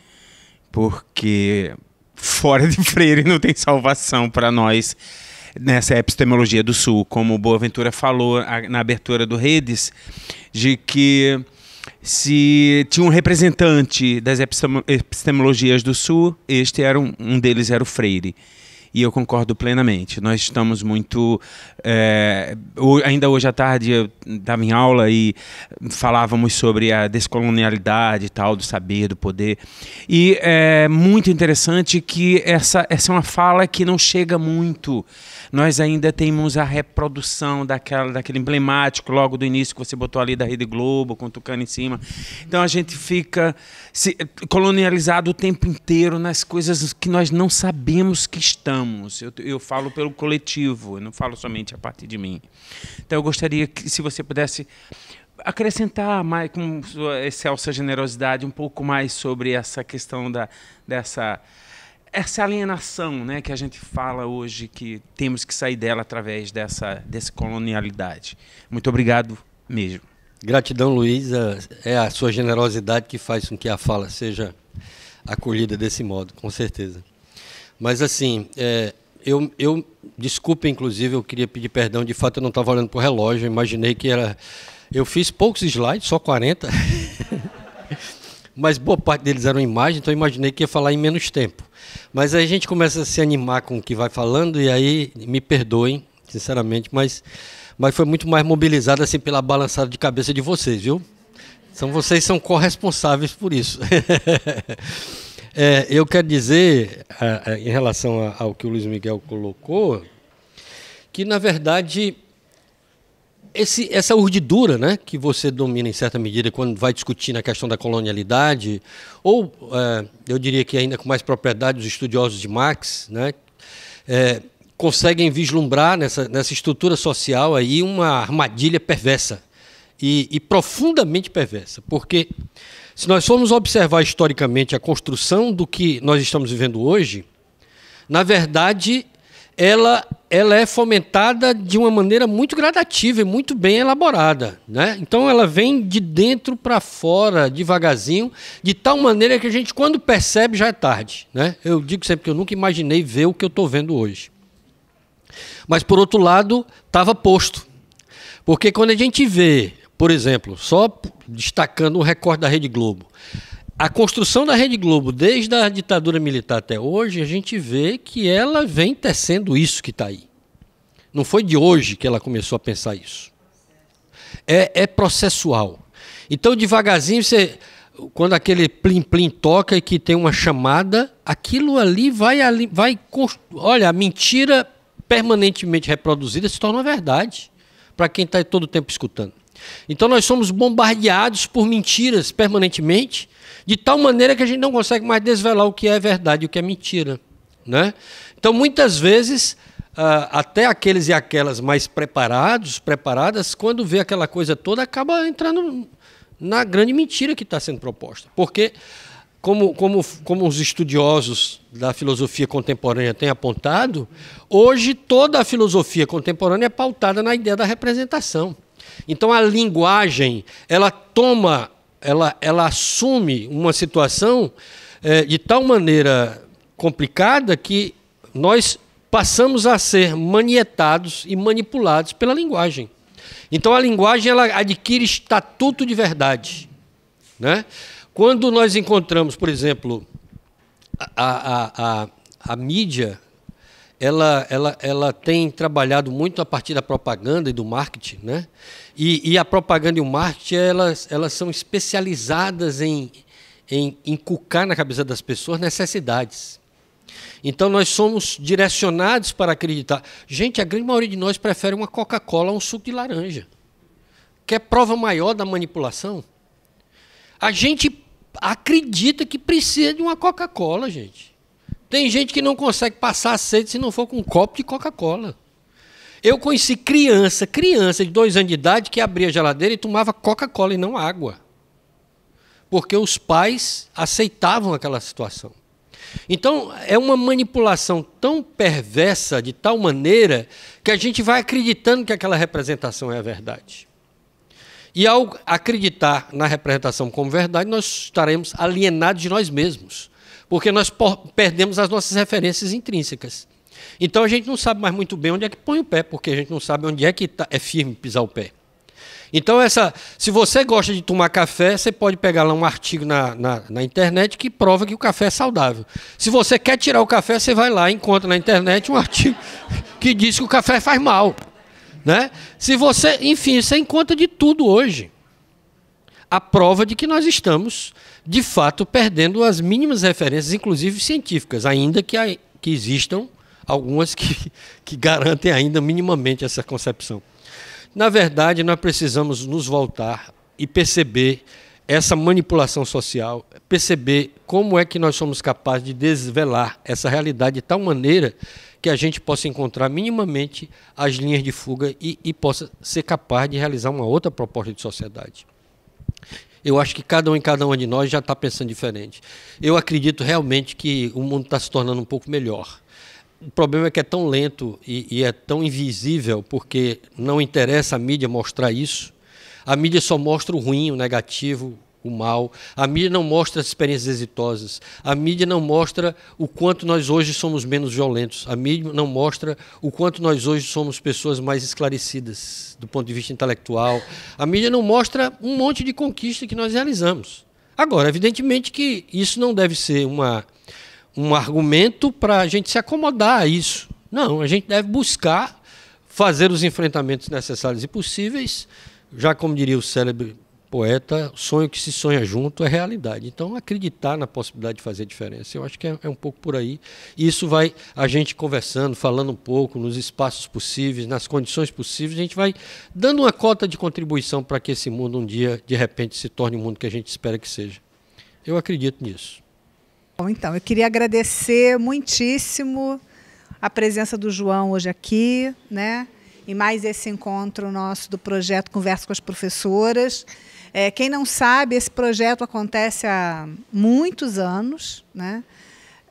porque fora de Freire não tem salvação para nós nessa epistemologia do Sul, como o Boaventura falou na abertura do Redes, de que se tinha um representante das epistemologias do Sul, um deles era o Freire. E eu concordo plenamente. Nós estamos muito... ainda hoje à tarde eu estava em aula e falávamos sobre a descolonialidade e tal, do saber, do poder. E é muito interessante que essa é uma fala que não chega muito. Nós ainda temos a reprodução daquele emblemático logo do início que você botou ali da Rede Globo, com o Tucano em cima. Então a gente fica colonializado o tempo inteiro nas coisas que nós não sabemos que estamos. Eu falo pelo coletivo, eu não falo somente a partir de mim. Então eu gostaria que, se você pudesse acrescentar mais, com sua excelsa generosidade, um pouco mais sobre essa questão essa alienação, né, que a gente fala hoje, que temos que sair dela através dessa colonialidade. Muito obrigado mesmo. Gratidão, Luiz. É a sua generosidade que faz com que a fala seja acolhida desse modo, com certeza. Mas, assim, desculpa, inclusive, eu queria pedir perdão, de fato eu não estava olhando para o relógio, eu imaginei que era... Eu fiz poucos slides, só 40, mas boa parte deles eram imagens, então eu imaginei que ia falar em menos tempo. Mas aí a gente começa a se animar com o que vai falando, e aí, me perdoem, sinceramente, mas foi muito mais mobilizado assim, pela balançada de cabeça de vocês, viu? Vocês são corresponsáveis por isso. Eu quero dizer, em relação ao que o Luiz Miguel colocou, que, na verdade, essa urdidura, né, que você domina em certa medida quando vai discutir na questão da colonialidade, ou eu diria que ainda com mais propriedade os estudiosos de Marx, né, conseguem vislumbrar nessa estrutura social aí uma armadilha perversa e profundamente perversa, porque se nós formos observar historicamente a construção do que nós estamos vivendo hoje, na verdade ela é fomentada de uma maneira muito gradativa e muito bem elaborada, né? Então ela vem de dentro para fora, devagarzinho, de tal maneira que a gente, quando percebe, já é tarde, né? Eu digo sempre que eu nunca imaginei ver o que eu estou vendo hoje. Mas, por outro lado, estava posto. Porque quando a gente vê, por exemplo, só destacando o recorte da Rede Globo, a construção da Rede Globo, desde a ditadura militar até hoje, a gente vê que ela vem tecendo isso que está aí. Não foi de hoje que ela começou a pensar isso. É processual. Então, devagarzinho, quando aquele plim-plim toca e que tem uma chamada, aquilo ali vai... Olha, a mentira permanentemente reproduzida se torna uma verdade para quem está todo o tempo escutando. Então nós somos bombardeados por mentiras permanentemente, de tal maneira que a gente não consegue mais desvelar o que é verdade e o que é mentira, né? Então muitas vezes até aqueles e aquelas mais preparadas, quando vê aquela coisa toda, acaba entrando na grande mentira que está sendo proposta. Porque, como os estudiosos da filosofia contemporânea têm apontado, hoje toda a filosofia contemporânea é pautada na ideia da representação. Então a linguagem, ela assume uma situação de tal maneira complicada que nós passamos a ser manietados e manipulados pela linguagem. Então a linguagem ela adquire estatuto de verdade, né? Quando nós encontramos, por exemplo, a mídia, ela tem trabalhado muito a partir da propaganda e do marketing, né? E a propaganda e o marketing elas são especializadas em inculcar na cabeça das pessoas necessidades. Então nós somos direcionados para acreditar. Gente, a grande maioria de nós prefere uma Coca-Cola a um suco de laranja. Quer prova maior da manipulação? A gente acredita que precisa de uma Coca-Cola, gente. Tem gente que não consegue passar a sede se não for com um copo de Coca-Cola. Eu conheci criança de 2 anos de idade, que abria a geladeira e tomava Coca-Cola e não água. Porque os pais aceitavam aquela situação. Então, é uma manipulação tão perversa, de tal maneira, que a gente vai acreditando que aquela representação é a verdade. E ao acreditar na representação como verdade, nós estaremos alienados de nós mesmos, porque nós perdemos as nossas referências intrínsecas. Então a gente não sabe mais muito bem onde é que põe o pé, porque a gente não sabe onde é que é firme pisar o pé. Então, se você gosta de tomar café, você pode pegar lá um artigo na internet que prova que o café é saudável. Se você quer tirar o café, você vai lá e encontra na internet um artigo que diz que o café faz mal, né? Enfim, você encontra de tudo hoje. A prova de que nós estamos, de fato, perdendo as mínimas referências, inclusive científicas, ainda que existam algumas que garantem ainda minimamente essa concepção. Na verdade, nós precisamos nos voltar e perceber essa manipulação social, perceber como é que nós somos capazes de desvelar essa realidade de tal maneira que a gente possa encontrar minimamente as linhas de fuga e possa ser capaz de realizar uma outra proposta de sociedade. Eu acho que cada um de nós já está pensando diferente. Eu acredito realmente que o mundo está se tornando um pouco melhor. O problema é que é tão lento e é tão invisível, porque não interessa a mídia mostrar isso. A mídia só mostra o ruim, o negativo, o mal. A mídia não mostra as experiências exitosas. A mídia não mostra o quanto nós hoje somos menos violentos. A mídia não mostra o quanto nós hoje somos pessoas mais esclarecidas do ponto de vista intelectual. A mídia não mostra um monte de conquista que nós realizamos. Agora, evidentemente que isso não deve ser um argumento para a gente se acomodar a isso. Não, a gente deve buscar fazer os enfrentamentos necessários e possíveis, já como diria o célebre poeta, sonho que se sonha junto é realidade. Então, acreditar na possibilidade de fazer diferença, eu acho que é um pouco por aí. E isso vai, a gente conversando, falando um pouco, nos espaços possíveis, nas condições possíveis, a gente vai dando uma cota de contribuição para que esse mundo um dia, de repente, se torne o mundo que a gente espera que seja. Eu acredito nisso. Bom, então, eu queria agradecer muitíssimo a presença do João hoje aqui, né? E mais esse encontro nosso do projeto Conversa com as Professoras. Quem não sabe, esse projeto acontece há muitos anos, né?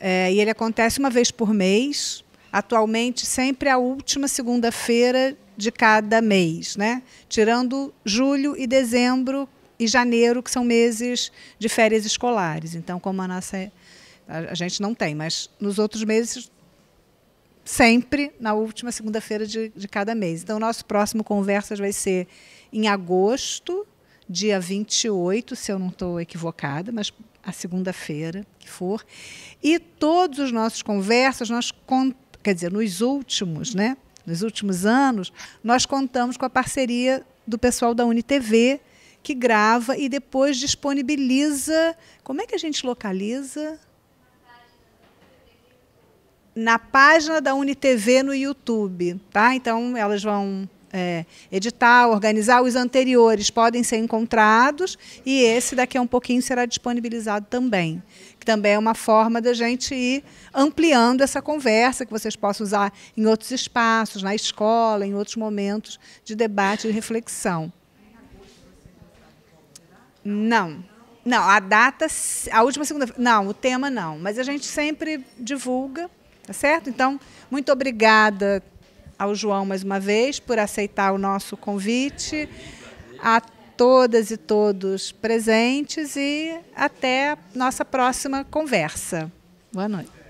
E ele acontece uma vez por mês, atualmente sempre a última segunda-feira de cada mês, né? Tirando julho e dezembro e janeiro, que são meses de férias escolares. Então, como a gente não tem, mas nos outros meses, sempre na última segunda-feira de cada mês. Então, o nosso próximo Conversas vai ser em agosto, dia 28, se eu não estou equivocada, mas a segunda-feira que for. E todos os nossos Conversas, nos últimos, né? Nos últimos anos, nós contamos com a parceria do pessoal da UniTV, que grava e depois disponibiliza. Como é que a gente localiza? na página da UniTV no YouTube, tá? Então, elas vão editar, organizar. Os anteriores podem ser encontrados e esse daqui a um pouquinho será disponibilizado também, que também é uma forma da gente ir ampliando essa conversa, que vocês possam usar em outros espaços, na escola, em outros momentos de debate e reflexão. Não, a data, a última segunda-feira, não, o tema não, mas a gente sempre divulga, tá certo? Então, muito obrigada ao João mais uma vez por aceitar o nosso convite, a todas e todos presentes e até a nossa próxima conversa. Boa noite.